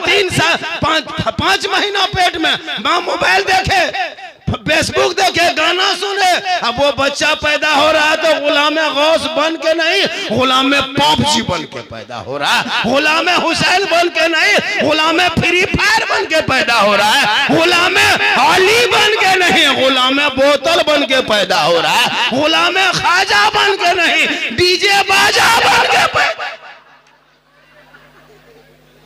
5 महीना पेट में, माँ मोबाइल देखे, फेसबुक देखे, गाना सुने। अब वो बच्चा पैदा हो रहा है तो गुलाम गौस बन के नहीं, गुलाम पॉपजी बन के पैदा हो रहा है। गुलाम हुसैन बन के नहीं, गुलाम फ्री फायर बन के पैदा हो रहा है। गुलाम अली बन के नहीं, गुलाम बोतल बन के पैदा हो रहा है। गुलाम ख्वाजा बन के नहीं, डीजे बाजा बन के पैदा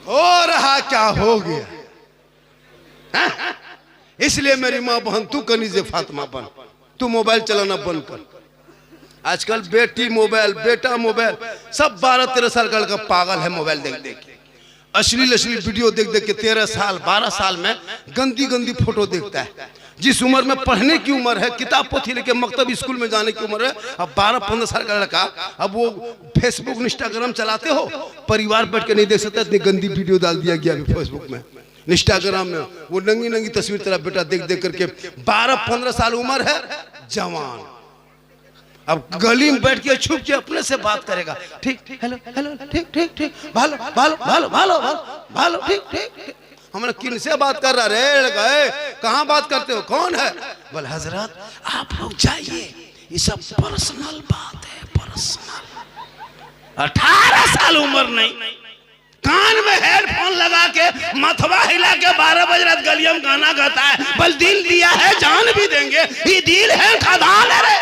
हो रहा। क्या हो गया? इसलिए मेरी माँ बहन, तू कनीज़े फातिमा बन, तू मोबाइल चलाना बंद कर। आजकल बेटी मोबाइल, बेटा मोबाइल, सब 12-13 साल का लड़का पागल है मोबाइल देख देख के, अश्लील वीडियो देख देख के 13 साल 12 साल में गंदी गंदी फोटो देखता है। जिस उम्र में पढ़ने की उम्र है, किताब पोथी लेके मकतब स्कूल में जाने की उम्र है, अब 12-15 साल का लड़का अब वो फेसबुक इंस्टाग्राम चलाते हो, परिवार बैठ के नहीं देख सकता, इतनी गंदी वीडियो डाल दिया गया अभी फेसबुक में, इंस्टाग्राम में, वो नंगी नंगी तस्वीर तेरा बेटा देख देख करके 12-15 साल उम्र है, जवान अब गली में बैठ के छुप के अपने से बात करेगा, ठीक हेलो हेलो ठीक ठीक ठीक भालो भालो भालो भालो भालो ठीक ठीक। हमने किन से बात कर रहा रे, गए कहाँ बात करते हो, कौन है? बोले हजरत आप लोग जाइए, ये सब पर्सनल बात है, पर्सनल। 18 साल उम्र नहीं, कान में हेडफोन लगा के मथवा हिला के 12 बजे रात गलियों में गाना गाता है, बल दिल दिया है जान भी देंगे, ये दिल है खदान है रे,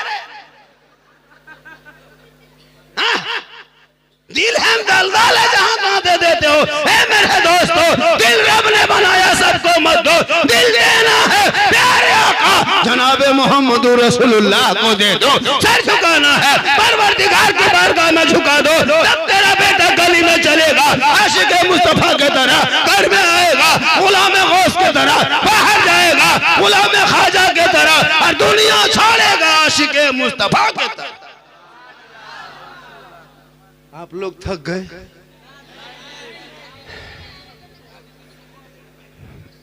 दिल है दलदल है जहां कहां दे देते हो। ए मेरे दोस्तों, दिल रब ने बनाया, सबको मत दो, दिल देना है प्यारे आका जनाबे मोहम्मद रसूलुल्लाह को दे दो, सर झुकाना है परवरदिगार की बारगाह में झुका दो, तब तेरा बेटा गली में चलेगा आशिक मुस्तफा के तरह, घर में आएगा गुलाम गौस के तरह, बाहर जाएगा गुलाम ख्वाजा के तरह, और दुनिया छोड़ेगा आशिक मुस्तफा के तरह। आप लोग थक गए?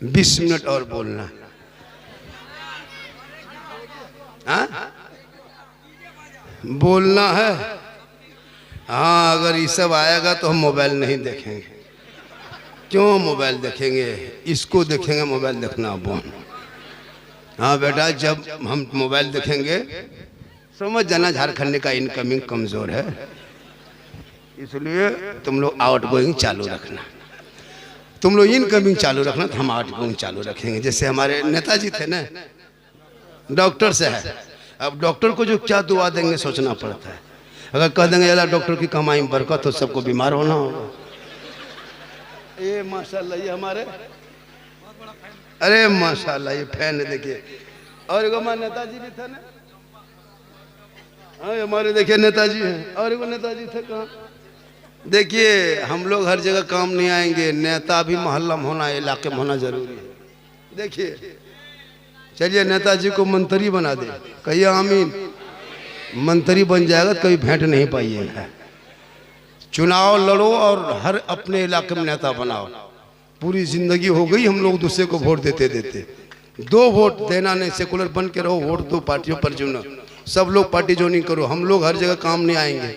20 मिनट और बोलना, हाँ बोलना है। हाँ अगर ये सब आएगा तो हम मोबाइल नहीं देखेंगे। क्यों मोबाइल देखेंगे? इसको देखेंगे, मोबाइल देखना बोल। हाँ बेटा, जब हम मोबाइल देखेंगे समझ जाना झारखंड का इनकमिंग कमजोर है, इसलिए तुम लोग आउट गोइंग चालू रखना, तुम लोग इनकमिंग चालू रखना, तो हम आउट गोइंग चालू रखेंगे। जैसे हमारे नेताजी थे ना, डॉक्टर से है, अब डॉक्टर को जो क्या दुआ देंगे सोचना पड़ता है। अगर कह देंगे अल्लाह डॉक्टर की कमाई में बरकत, तो सबको बीमार होना होगा। ये माशाल्लाह, ये हमारे, अरे माशाल्लाह ये फैन है देखिए। और एगो हमारे नेताजी भी थे ना, हाँ हमारे देखिए नेताजी हैं, और एगो नेताजी थे कहाँ। देखिए हम लोग हर जगह काम नहीं आएंगे, नेता भी मोहल्ला में होना, इलाके में होना जरूरी है। देखिए चलिए नेताजी को मंत्री बना दे, कहिए आमीन। मंत्री बन जाएगा तो कभी भेंट नहीं पाइएगा। चुनाव लड़ो और हर अपने इलाके में नेता बनाओ। पूरी जिंदगी हो गई हम लोग दूसरे को वोट देते देते, 2 वोट देना नहीं, सेकुलर बन के रहो, वोट 2 पार्टियों पर चुनो, सब लोग पार्टी जोइनिंग करो। हम लोग हर जगह काम नहीं आएंगे,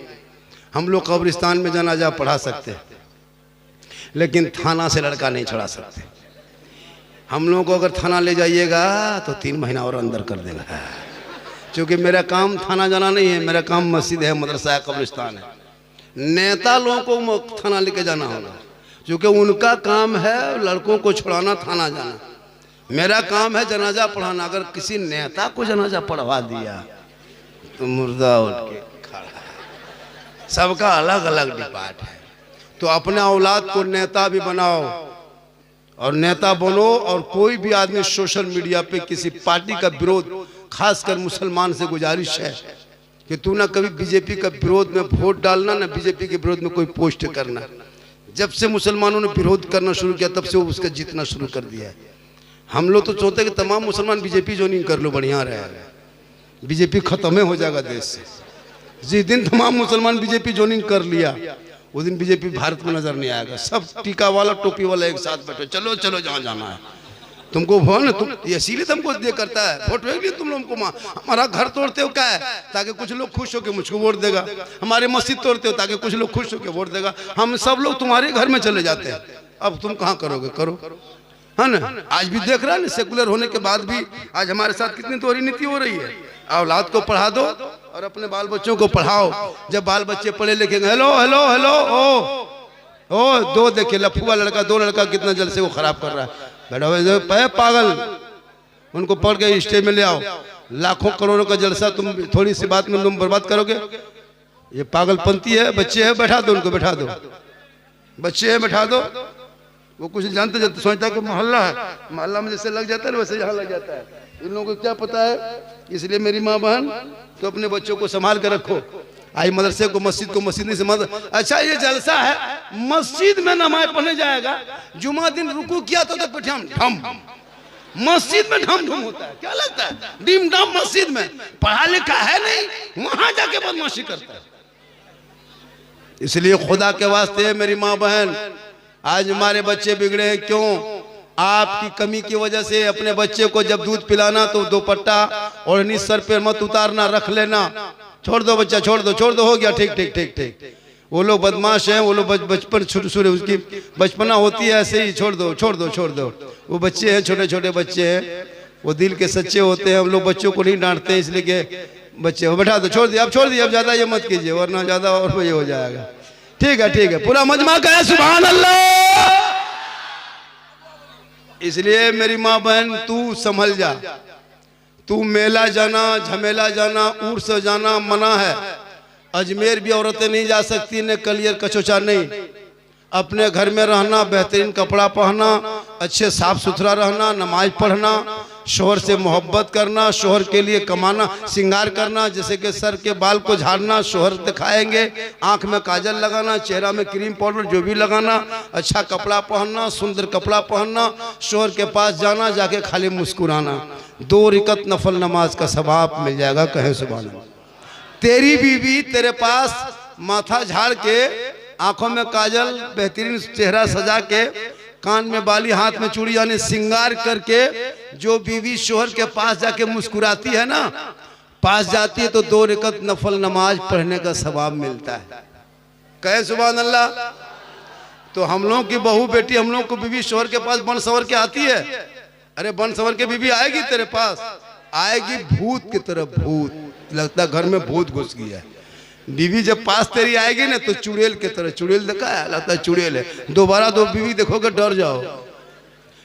हम लोग कब्रिस्तान में जनाजा पढ़ा सकते हैं, लेकिन थाना से लड़का नहीं छुड़ा सकते। हम लोगों को अगर थाना ले जाइएगा तो 3 महीना और अंदर कर देगा, क्योंकि मेरा काम थाना जाना नहीं है, मेरा काम मस्जिद है, मदरसा है, कब्रिस्तान है। नेता लोगों को थाना लेके जाना होगा, क्योंकि उनका काम है लड़कों को छुड़ाना, थाना जाना। मेरा काम है जनाजा पढ़ाना। अगर किसी नेता को जनाजा पढ़वा दिया तो मुर्दा उठ के खड़ा। सबका अलग अलग डिपार्ट है, तो अपने औलाद को नेता भी बनाओ और नेता बनो। और कोई भी आदमी सोशल मीडिया पे किसी पार्टी का विरोध, खासकर मुसलमान से गुजारिश है कि तू ना कभी बीजेपी का विरोध में वोट डालना, ना बीजेपी के विरोध में कोई पोस्ट करना। जब से मुसलमानों ने विरोध करना शुरू किया तब से वो उसका जीतना शुरू कर दिया है। हम लोग तो चाहते हैं कि तमाम मुसलमान बीजेपी ज्वाइनिंग कर लो, बढ़िया रहेगा, बीजेपी खत्म हो जाएगा देश से। जिस दिन तमाम मुसलमान बीजेपी ज्वाइनिंग कर लिया उस दिन बीजेपी भारत में नजर नहीं आएगा। सब टीका वाला टोपी वाला एक साथ बैठो, चलो चलो जहाँ जाना है तुमको, भवन तुम इसीलिए तुमको दे करता है वोट, तुम लोग को हमारा घर तोड़ते हो क्या है, ताकि कुछ लोग खुश होकर मुझको वोट देगा। हमारे मस्जिद तोड़ते हो ताकि कुछ लोग खुश होकर वोट देगा। हम सब लोग तुम्हारे घर में चले जाते हैं, अब तुम कहाँ करोगे, करो, है ना। आज भी देख रहा है ना, सेकुलर होने के बाद भी आज हमारे साथ कितनी तोरी नीति हो रही है। औलाद को पढ़ा दो और अपने बाल बच्चों को पढ़ाओ। जब बाल बच्चे पढ़े लिखेंगे, हेलो हेलो हेलो ओ 2 देखिए लफुआ लड़का, 2 लड़का कितना जल से वो खराब कर रहा है। बैठो पागल, उनको पढ़ के स्टेज में ले आओ। लाखों करोड़ों का जलसा तुम थोड़ी सी बात में तुम बर्बाद करोगे। ये पागलपंती है। बच्चे हैं बैठा दो, उनको बैठा दो, बच्चे हैं बैठा दो। वो कुछ जानते जानते सोचता है कि मोहल्ला है, मोहल्ला में जैसे लग जाता है वैसे यहाँ लग जाता है। इन लोगों को क्या पता है। इसलिए मेरी माँ बहन तो अपने बच्चों को संभाल कर रखो। आई मदरसे को मस्जिद को मस्जिद नहीं समझ। अच्छा ये जलसा है, मस्जिद में नमाज पढ़ने जाएगा, जुमा दिन रुकू किया तो पठाम ठम मस्जिद में ढम ढम होता है, क्या लगता है डिम डम मस्जिद में, पढ़ा लिखा है नहीं, वहां जाके बदमाशी करता है। इसलिए खुदा के वास्ते मेरी माँ बहन, आज हमारे बच्चे बिगड़े हैं, क्यों? आपकी कमी की वजह से। अपने बच्चे को जब दूध पिलाना तो दुपट्टा ओढ़नी सर पे मत उतारना, रख लेना, छोड़ दो बच्चा, छोड़ दो, छोड़ दो, हो गया, ठीक ठीक ठीक ठीक। वो लोग बदमाश हैं, वो लोग बचपन शुरू शुरू उसकी बचपना होती है ऐसे ही, छोड़ दो छोड़ दो छोड़ दो। वो बच्चे हैं, छोटे छोटे बच्चे हैं, वो दिल के सच्चे होते हैं। हम लोग बच्चों को नहीं डांटते हैं, इसलिए कि बच्चे वो बैठा दो, छोड़ दिया, अब छोड़ दिया, अब ज्यादा ये मत कीजिए वरना ज्यादा और ये हो जाएगा। ठीक है ठीक है, पूरा मजमा का है सुभान अल्लाह। इसलिए मेरी माँ बहन तू संभल जा, तू मेला जाना, झमेला जाना, उर्स जाना मना है। अजमेर भी औरतें नहीं जा सकती, न कलियर कचोचा नहीं। अपने घर में रहना, बेहतरीन कपड़ा पहनना, अच्छे साफ सुथरा रहना, नमाज पढ़ना, शोहर से मोहब्बत करना, शोहर के लिए कमाना, श्रृंगार करना, जैसे कि सर के बाल को झाड़ना, शोहर दिखाएंगे, आंख में काजल लगाना, चेहरा में क्रीम पाउडर जो भी लगाना, अच्छा कपड़ा पहनना, सुंदर कपड़ा पहनना, शोहर के पास जाना, जाके खाली मुस्कुराना, 2 रकात नफल नमाज का सवाब मिल जाएगा। कहे सुभान अल्लाह। तेरी बीवी तेरे पास माथा झाड़ के, आंखों में काजल, बेहतरीन चेहरा सजा के, कान में बाली, हाथ में चूड़ी, यानी श्रृंगार करके जो बीवी शोहर के पास जाके मुस्कुराती है ना, पास जाती है तो 2 रकात नफल नमाज पढ़ने का सवाब मिलता है। कहे सुभान अल्लाह। तो हम लोग की बहू बेटी, हम लोग को बीवी शोहर के पास बन सवर के आती है। अरे बन सवर के बीवी आएगी तेरे पास, आएगी भूत की तरह, भूत लगता घर में भूत घुस गया है। बीवी जब पास तेरी आएगी ना तो चुड़ैल की तरह, चुड़ैल देखा है, लगता है चुड़ैल है। दोबारा 2 बीवी देखोगे डर जाओ।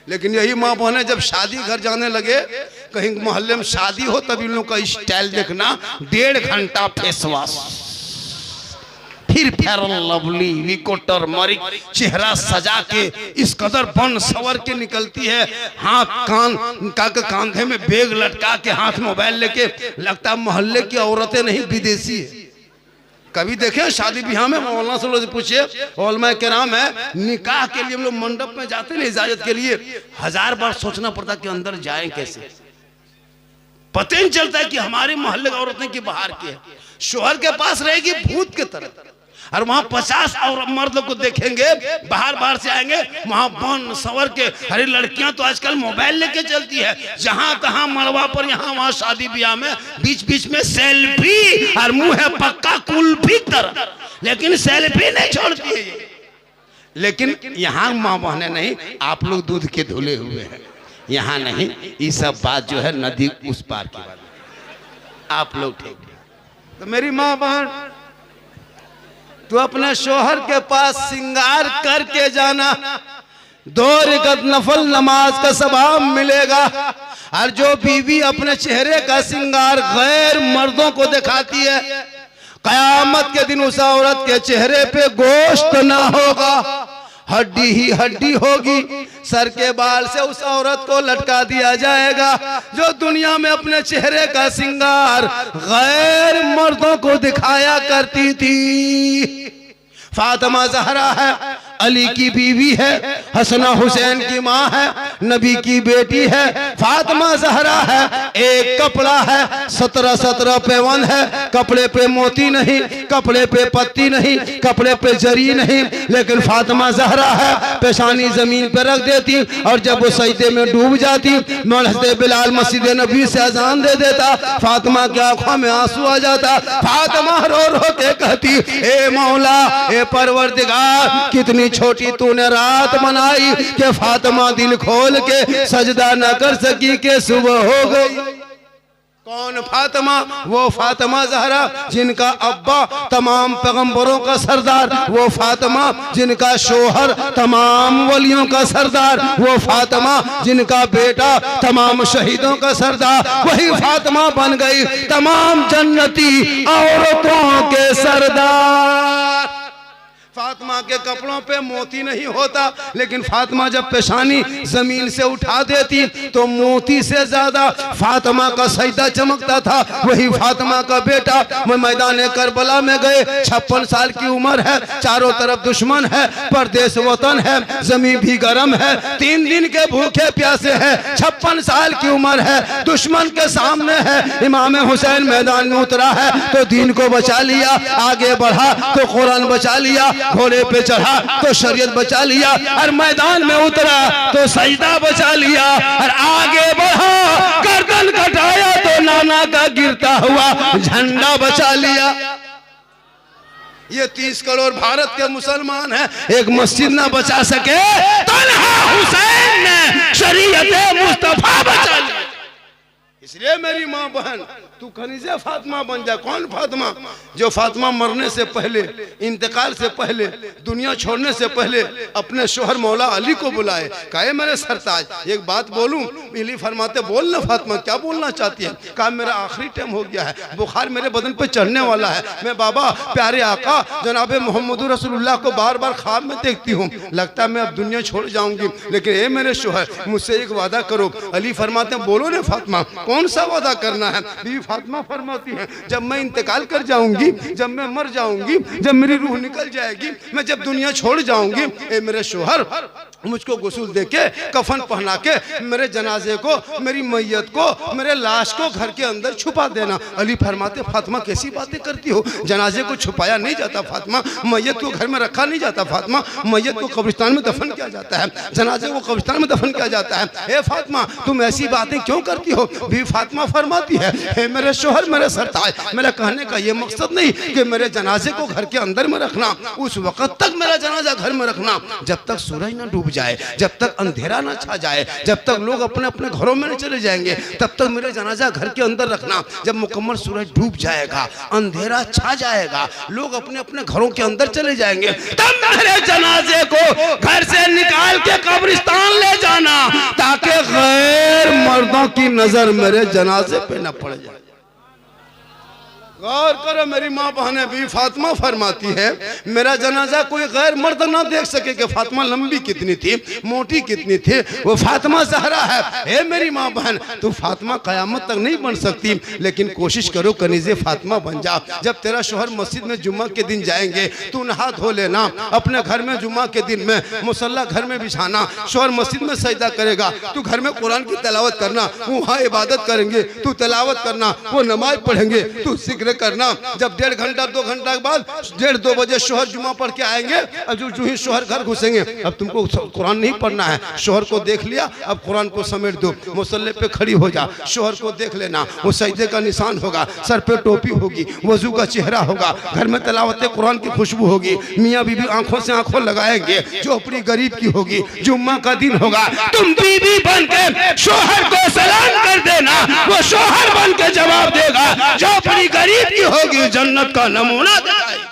लेकिन यही माँ बहने जब शादी घर जाने लगे, कहीं मोहल्ले में शादी हो, तब इन लोग का स्टाइल देखना, 1.5 घंटा फेस वॉश, फिर फेयर लवली, विकोटर मरिक, चेहरा सजा के इस कदर बन सवर के निकलती है, हाथ कांधे में बैग लटका के, हाथ मोबाइल लेके, लगता मोहल्ले की औरतें नहीं विदेशी है। कभी देखे शादी ब्याह में? मौलाना से पूछिए, उलमा किराम है, निकाह के लिए हम लोग मंडप में जाते हैं इजाजत के लिए, 1000 बार सोचना पड़ता कि अंदर जाएं कैसे। पता नहीं चलता है कि हमारे मोहल्ले की औरतें की बाहर की है, शोहर के पास रहेगी भूत की तरह, और वहां 50 और मर्द को देखेंगे, बाहर से आएंगे, वहां बन सवर के। अरे लड़कियां तो आजकल मोबाइल लेके चलती है, जहां तहां मरवा पर, यहाँ वहां शादी ब्याह में बीच बीच में सेल्फी, और मुंह है पक्का कुल्फी तरह, लेकिन सेल्फी नहीं छोड़ती है ये। लेकिन यहाँ माँ बहने नहीं, आप लोग दूध के धुले हुए हैं, यहाँ नहीं। ये सब बात जो है नदी उस पार की बात, आप लोग ठीक है। तो मेरी माँ बहन, तो अपने शोहर के पास श्रृंगार करके जाना, 2 रकात नफल नमाज का सवाब मिलेगा। और जो बीवी अपने चेहरे का श्रृंगार गैर मर्दों को दिखाती है, कयामत के दिन उस औरत के चेहरे पे गोश्त ना होगा, हड्डी ही हड्डी होगी। सर के बाल से उस औरत को लटका दिया जाएगा जो दुनिया में अपने चेहरे का श्रृंगार गैर मर्दों को दिखाया करती थी। फातिमा ज़हरा है, अली की बीवी है, हसन हुसैन की माँ है, नबी की बेटी है। फातिमा ज़हरा है, एक कपड़ा है, 17 पेवन है, कपड़े पे मोती नहीं, कपड़े पे पत्ती नहीं, कपड़े पे जरी नहीं, लेकिन फातिमा ज़हरा है, पेशानी जमीन पे रख देती, और जब वो सजदे में डूब जाती, मौलवी बिलाल मस्जिद नबी से अजान दे देता, फातिमा की आंखों में आंसू आ जाता। फातिमा रो रो के कहती, ए मौला, ए परवरदिगार, कितनी छोटी तूने रात मनाई कि फातिमा दिल खोल के सजदा न कर सकी कि सुबह हो गई। कौन फातिमा? वो फातिमा ज़हरा जिनका अब्बा तमाम पैगंबरों का सरदार, वो फातिमा जिनका शोहर तमाम वलियों का सरदार, वो फातिमा जिनका बेटा तमाम शहीदों का सरदार, वही फातिमा बन गई तमाम जन्नती औरतों के सरदार। फातिमा के कपड़ों पे मोती नहीं होता, लेकिन फातिमा जब पेशानी जमीन से उठा देती तो मोती से ज्यादा फातिमा का सजदा चमकता था। वही फातिमा का बेटा मैदान करबला में गए, 56 साल की उम्र है, चारों तरफ दुश्मन है, परदेश वतन है, जमीन भी गर्म है, 3 दिन के भूखे प्यासे है, 56 साल की उम्र है, दुश्मन के सामने है। इमाम हुसैन मैदान में उतरा है तो दीन को बचा लिया, आगे बढ़ा तो कुरान बचा लिया, घोड़े पे चढ़ा तो शरीयत बचा लिया, और मैदान में उतरा तो सजदा बचा लिया, और आगे बढ़ा गर्दन कटाया तो नाना का गिरता हुआ झंडा बचा लिया। ये 30 करोड़ भारत के मुसलमान हैं, एक मस्जिद ना बचा सके, तन्हा हुसैन ने शरीयत मुस्तफा बचा लिया। इसलिए मेरी माँ बहन, तू खनीजे फातिमा बन जा। कौन फातिमा? जो फातिमा मरने से पहले, इंतकाल से पहले, दुनिया छोड़ने से पहले अपने शोहर मौला अली को बुलाए, कहे मेरे सरताज एक बात बोलूं? अली फरमाते बोल ना फातिमा, क्या बोलना चाहती है? कहा मेरा आखिरी टाइम हो गया है, बुखार मेरे बदन पे चढ़ने वाला है, मैं बाबा प्यारे आका जनाब मोहम्मद रसूलुल्लाह को बार बार ख्वाब में देखती हूँ, लगता है मैं अब दुनिया छोड़ जाऊंगी, लेकिन ए मेरे शोहर मुझसे एक वादा करो। अली फरमाते बोलो ना फातिमा, कौन सा वादा करना है? बीवी फातिमा फरमाती है जब मैं इंतकाल कर जाऊंगी, जब मैं मर जाऊंगी, जब मेरी रूह निकल जाएगी, मैं जब दुनिया छोड़ जाऊंगी, ए मेरे शोहर मुझको गुस्ल देके कफन पहना के मेरे जनाजे को, मेरी मैयत को, मेरे लाश को घर के अंदर छुपा देना। अली फरमाते फातिमा कैसी बातें करती हो? जनाजे को छुपाया नहीं जाता फातिमा, मैयत को घर में रखा नहीं जाता फातिमा, मैयत को कब्रिस्तान में दफन किया जाता है, जनाजे को कब्रिस्तान में दफन किया जाता है। हे फातिमा तुम ऐसी बातें क्यों करती हो? भी फातिमा फरमाती है हे मेरे शोहर मेरे सरताज, मेरा कहने का ये मकसद नहीं कि मेरे जनाजे को घर के अंदर में रखना, उस वक्त तक मेरा जनाजा घर में रखना जब तक सूरज न डूब जाए, जब तक अंधेरा न छा जाए, जब तक लोग अपने अपने घरों में न चले जाएंगे, तब तक मेरा जनाजा घर के अंदर रखना। जब मुकम्मल सूरज डूब जाएगा, अंधेरा छा जाएगा, लोग अपने अपने घरों के अंदर चले जाएंगे, तब मेरे जनाजे को घर से निकाल के कब्रिस्तान ले जाना, ताकि गैर मर्दों की नजर मेरे जनाजे पे न पड़ जाए। गौर करो मेरी माँ बहने, भी फातिमा फरमाती है मेरा जनाजा कोई गैर मर्द ना देख सके कि फातिमा लंबी कितनी थी, मोटी कितनी थी, वो फातिमा ज़हरा है। हे मेरी माँ बहन, तू फातिमा क़यामत तक नहीं बन सकती, लेकिन कोशिश करो कनीज़े फातिमा बन जा। जब तेरा शोहर मस्जिद में जुम्मा के दिन जाएंगे, तू नहा धो लेना, अपने घर में जुम्मा के दिन में मुसल्ला घर में बिछाना, शोहर मस्जिद में सजदा करेगा, तू घर में कुरान की तिलावत करना, वहाँ इबादत करेंगे, तू तिलावत करना, वो नमाज पढ़ेंगे, तू जिक्र करना। जब 1.5 घंटा 2 घंटा के बाद 1:30-2 बजे शोहर जुम्मा पढ़ के आएंगे, अब जो ही शोहर घर घुसेंगे, अब तुमको कुरान नहीं पढ़ना है, शोहर को देख लिया, अब कुरान को समेट दो, मुसल्ले पे खड़ी हो जा, शोहर को देख लेना, वो सजदे का निशान होगा, सर पे टोपी होगी, वजू का चेहरा होगा, घर में तिलावत कुरान की खुशबू होगी, मियाँ बीबी आंखों से आंखों लगाएंगे, जो अपनी गरीब की होगी, जुम्मा का दिन होगा, तुम बीबी बन के शोहर को सलाम कर देना, वो शोहर बन के जवाब देगा, जो अपनी गरीब की होगी जन्नत का नमूना दिखाएगी।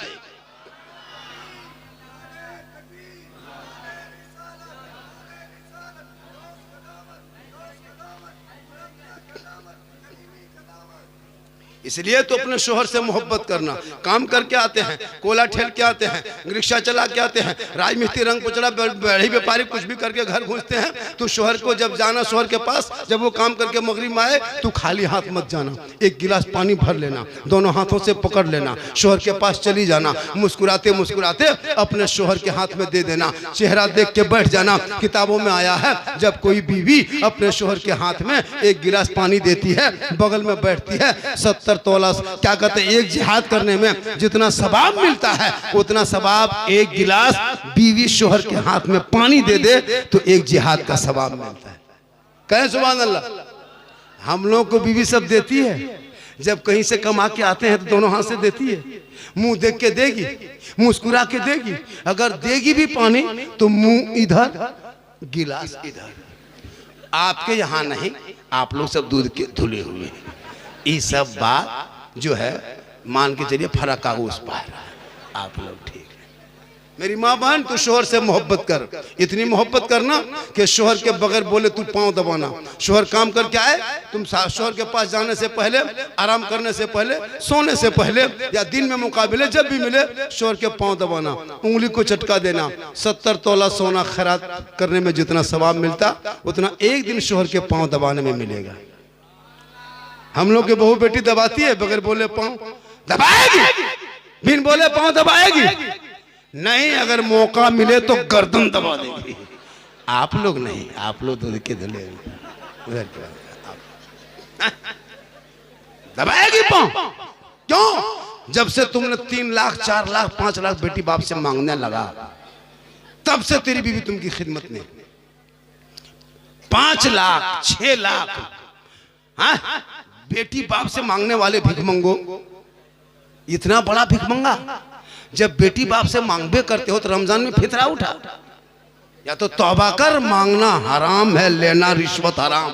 इसलिए तो अपने शोहर से मोहब्बत करना। काम करके आते हैं, कोला ठेल के आते हैं, रिक्शा चला के आते हैं, राजमिस्त्री रंग पुचड़ा बड़ी व्यापारी कुछ भी करके घर घुसते हैं, तो शोहर को जब जाना शोहर के पास, जब वो काम करके मगरिब में आए तो खाली हाथ मत जाना, एक गिलास पानी भर लेना, दोनों हाथों से पकड़ लेना, शोहर के पास चली जाना, मुस्कुराते मुस्कुराते अपने शोहर के हाथ में दे देना, चेहरा देख के बैठ जाना। किताबों में आया है जब कोई बीवी अपने शोहर के हाथ में एक गिलास पानी देती है, बगल में बैठती है, 70 तोला क्या कहते हैं, एक जिहाद करने में जितना सवाब मिलता है उतना सवाब एक गिलास बीवी शोहर के हाथ में पानी दे दे तो एक जिहाद का सवाब मिलता है। कहें सुभान अल्लाह। हम लोग को बीवी सब देती है, जब कहीं से कमा के आते हैं तो दोनों हाथ से देती है, मुंह देख के देगी, मुस्कुरा के देगी, अगर देगी भी पानी तो मुंह इधर गिलास इधर। आपके यहाँ नहीं, आप लोग सब दूध के धुले हुए हैं, ये सब बात जो है मान के चलिए फर्क का उस पार, आप लोग ठीक है। मेरी माँ बहन तू शोहर से मोहब्बत कर, इतनी मोहब्बत करना कि शोहर के बगैर बोले तू पाँव दबाना। शोहर काम करके आए, तुम शोहर के पास जाने से पहले, आराम करने से पहले, सोने से पहले या दिन में मुकाबले जब भी मिले शोहर के पाँव दबाना, उंगली को चटका देना। 70 तोला सोना खैरात करने में जितना सवाब मिलता उतना एक दिन शोहर के पाँव दबाने में मिलेगा। हम लोग के बहू बेटी दबाती है, बगैर बोले पाँव दबाएगी, बिन बोले पाँव दबाएगी नहीं, अगर मौका मिले तो गर्दन दबा देगी। आप लोग नहीं, आप लोग तो के धुले दबाएगी पाँव। क्यों? जब से तुमने 3 लाख 4 लाख 5 लाख बेटी बाप से मांगने लगा, तब से तेरी बीवी तुमकी खिदमत में। 5 लाख 6 लाख हाँ? बेटी बाप से मांगने वाले भिखमंगो, इतना बड़ा भिखमंगा। जब बेटी बाप से मांगबे करते हो तो रमजान में फितरा उठा, या तो तौबा कर, मांगना हराम है, लेना रिश्वत हराम।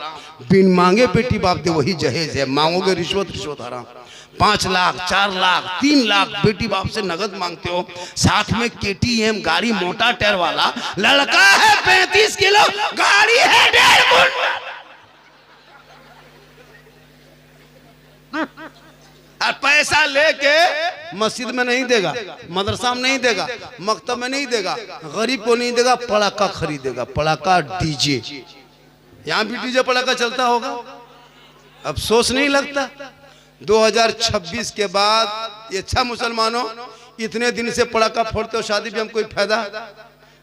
बिन मांगे बेटी बाप दे वही जहेज है, मांगोगे रिश्वत, रिश्वत हराम। 5 लाख 4 लाख 3 लाख बेटी बाप से नगद मांगते हो, साथ में KTM गाड़ी मोटा टायर वाला, लड़का है 35 किलो, गाड़ी है 1.5 फुट, और पैसा लेके मस्जिद में नहीं देगा, मदरसा में नहीं देगा, मकतब में नहीं देगा, गरीब को नहीं देगा, पड़ाका खरीदेगा, पड़ाका डीजे। यहाँ भी डीजे पड़ाका चलता होगा, अफसोस नहीं लगता? 2026 के बाद ये अच्छा मुसलमानों, इतने दिन से पड़ाका फोड़ते हो, शादी भी हम कोई फायदा?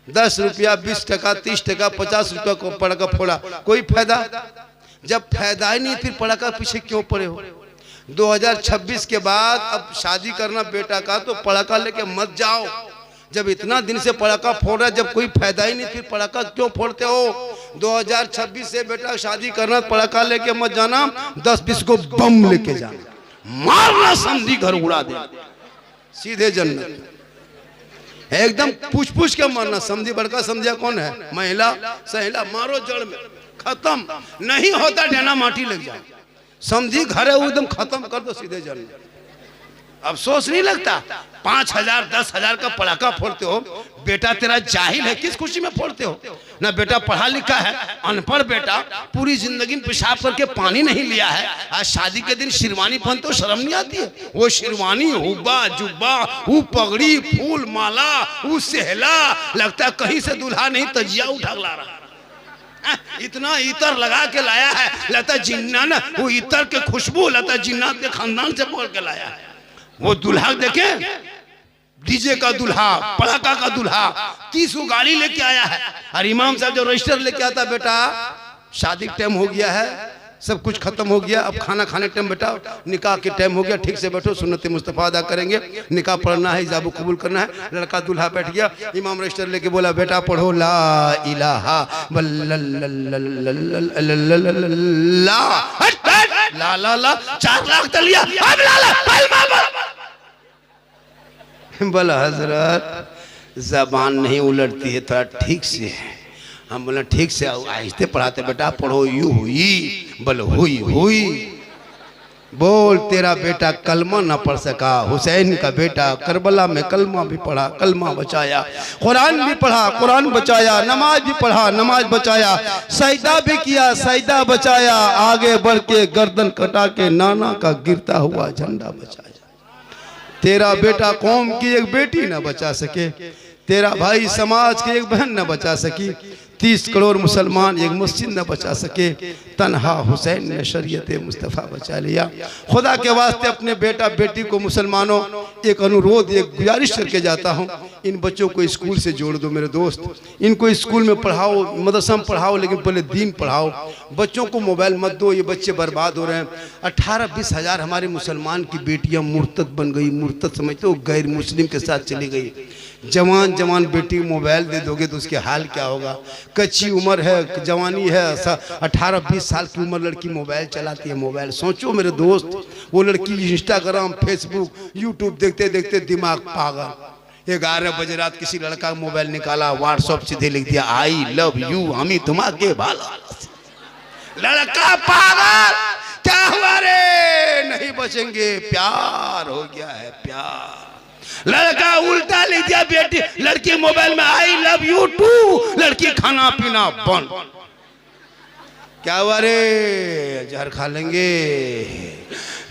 10 रुपया 20 टका 30 टका 50 रुपया को पड़ाका फोड़ा, कोई फायदा? जब फायदा ही नहीं फिर पड़ाका पीछे क्यों पड़े हो? 2026 के बाद अब शादी करना बेटा का तो पड़ाका लेके मत जाओ। जब इतना दिन से पड़ाका फोड़ रहा है, जब कोई फायदा ही नहीं फिर पड़ाका क्यों फोड़ते हो? 2026 से बेटा शादी करना, पड़ाका लेके मत जाना, 10-20 को बम लेके जाना, मारना, समझी घर उड़ा दे, सीधे जन्नत। एकदम पूछ के मारना। समझी बड़का समझिया कौन है? महिला सहेला, मारो जड़ में, खत्म। नहीं होता डेना माटी लग जाए, समझी घर है एकदम खत्म कर दो, सीधे जल। अफसोस नहीं लगता? 5,000 10,000 का पड़ाका फोड़ते हो, बेटा तेरा जाहिल है, किस खुशी में फोड़ते हो? ना बेटा पढ़ा लिखा है, अनपढ़ बेटा, पूरी जिंदगी में पेशाब करके पानी नहीं लिया है, आज शादी के दिन शेरवानी पहनते हो, शर्म नहीं आती है? वो शेरवानी, हुब्बा जुब्बा, वो पगड़ी, फूल माला, वो सेहला, लगता है कहीं से दूल्हा नहीं तजिया उठा ला रहा, इतना इतर लगा के लाया है, लगता जिन्ना ना, वो इतर के खुशबू लगता जिन्नात के खानदान से बोल के लाया है। वो दूल्हा देखे, डीजे का दूल्हा, पड़ाका का दूल्हा, 30 गाड़ी लेके आया है। और इमाम साहब जो रजिस्टर लेके आता, बेटा शादी का टाइम हो गया है, सब कुछ खत्म हो गया, अब खाना खाने टाइम, बेटा निकाह के टाइम हो गया, ठीक से बैठो, सुन्नत मुस्तफा अदा करेंगे, निकाह पढ़ना है, इजाबु कबूल करना है। लड़का दूल्हा बैठ गया, इमाम रजिस्टर लेके बोला, बेटा पढ़ो ला इलाहा ला ला ला, 4 लाख तलिया, अब ला ला बोला हजरत जबान नहीं उलटती है, थोड़ा ठीक से है। हम बोला ठीक से आहिस्ते पढ़ाते, बेटा पढ़ो, यू हुई, बोल हुई हुई, बोल तेरा बेटा कलमा ना पढ़ सका, हुसैन का बेटा करबला में कलमा भी पढ़ा, कलमा बचाया, कुरान भी पढ़ा, कुरान बचाया, नमाज भी पढ़ा, नमाज बचाया, सजदा भी किया, सजदा बचाया, आगे बढ़ के गर्दन कटा के नाना का गिरता हुआ झंडा बचाया। तेरा बेटा कौम की एक बेटी न बचा सके, तेरा भाई समाज की एक बहन न बचा सकी, 30 करोड़ मुसलमान एक मस्जिद न बचा सके, तन्हा हुसैन ने शरीयत मुस्तफ़ा बचा लिया। खुदा के वास्ते अपने बेटा बेटी को मुसलमानों एक अनुरोध, एक गुजारिश करके जाता हूँ, इन बच्चों को स्कूल से जोड़ दो मेरे दोस्त, इनको स्कूल में पढ़ाओ, मदरसा में पढ़ाओ, लेकिन पहले दीन पढ़ाओ। बच्चों को मोबाइल मत दो, ये बच्चे बर्बाद हो रहे हैं। 18-20 हज़ार हमारे मुसलमान की बेटियाँ मुर्तद बन गई, मुर्तद समझते हो, गैर मुस्लिम के साथ चली गई। जवान जवान बेटी मोबाइल दे दोगे तो उसके हाल क्या होगा? कच्ची उम्र है, जवानी है, 18-20 साल की उम्र लड़की मोबाइल चलाती है। मोबाइल सोचो मेरे दोस्त, वो लड़की इंस्टाग्राम, फेसबुक, यूट्यूब देखते देखते दिमाग पागल। 11 बजे रात किसी लड़का मोबाइल निकाला, व्हाट्सएप सीधे लिख दिया आई लव यू, हमी तुम्हारे भाला। लड़का पागल, क्या हुआ रे? नहीं बचेंगे, प्यार हो गया है, प्यार। लड़का उल्टा लिख दिया, बेटी लड़की मोबाइल में आई लव यू टू, लड़की खाना पीना बंद। क्या हुआ रे, जहर खा लेंगे,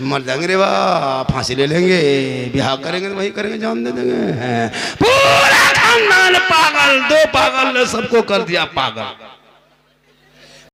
मर जाएंगे रे वाह, फांसी ले लेंगे, ब्याह करेंगे तो वही करेंगे, जान दे देंगे। पूरा खानदान पागल, दो पागल ने सबको कर दिया पागल।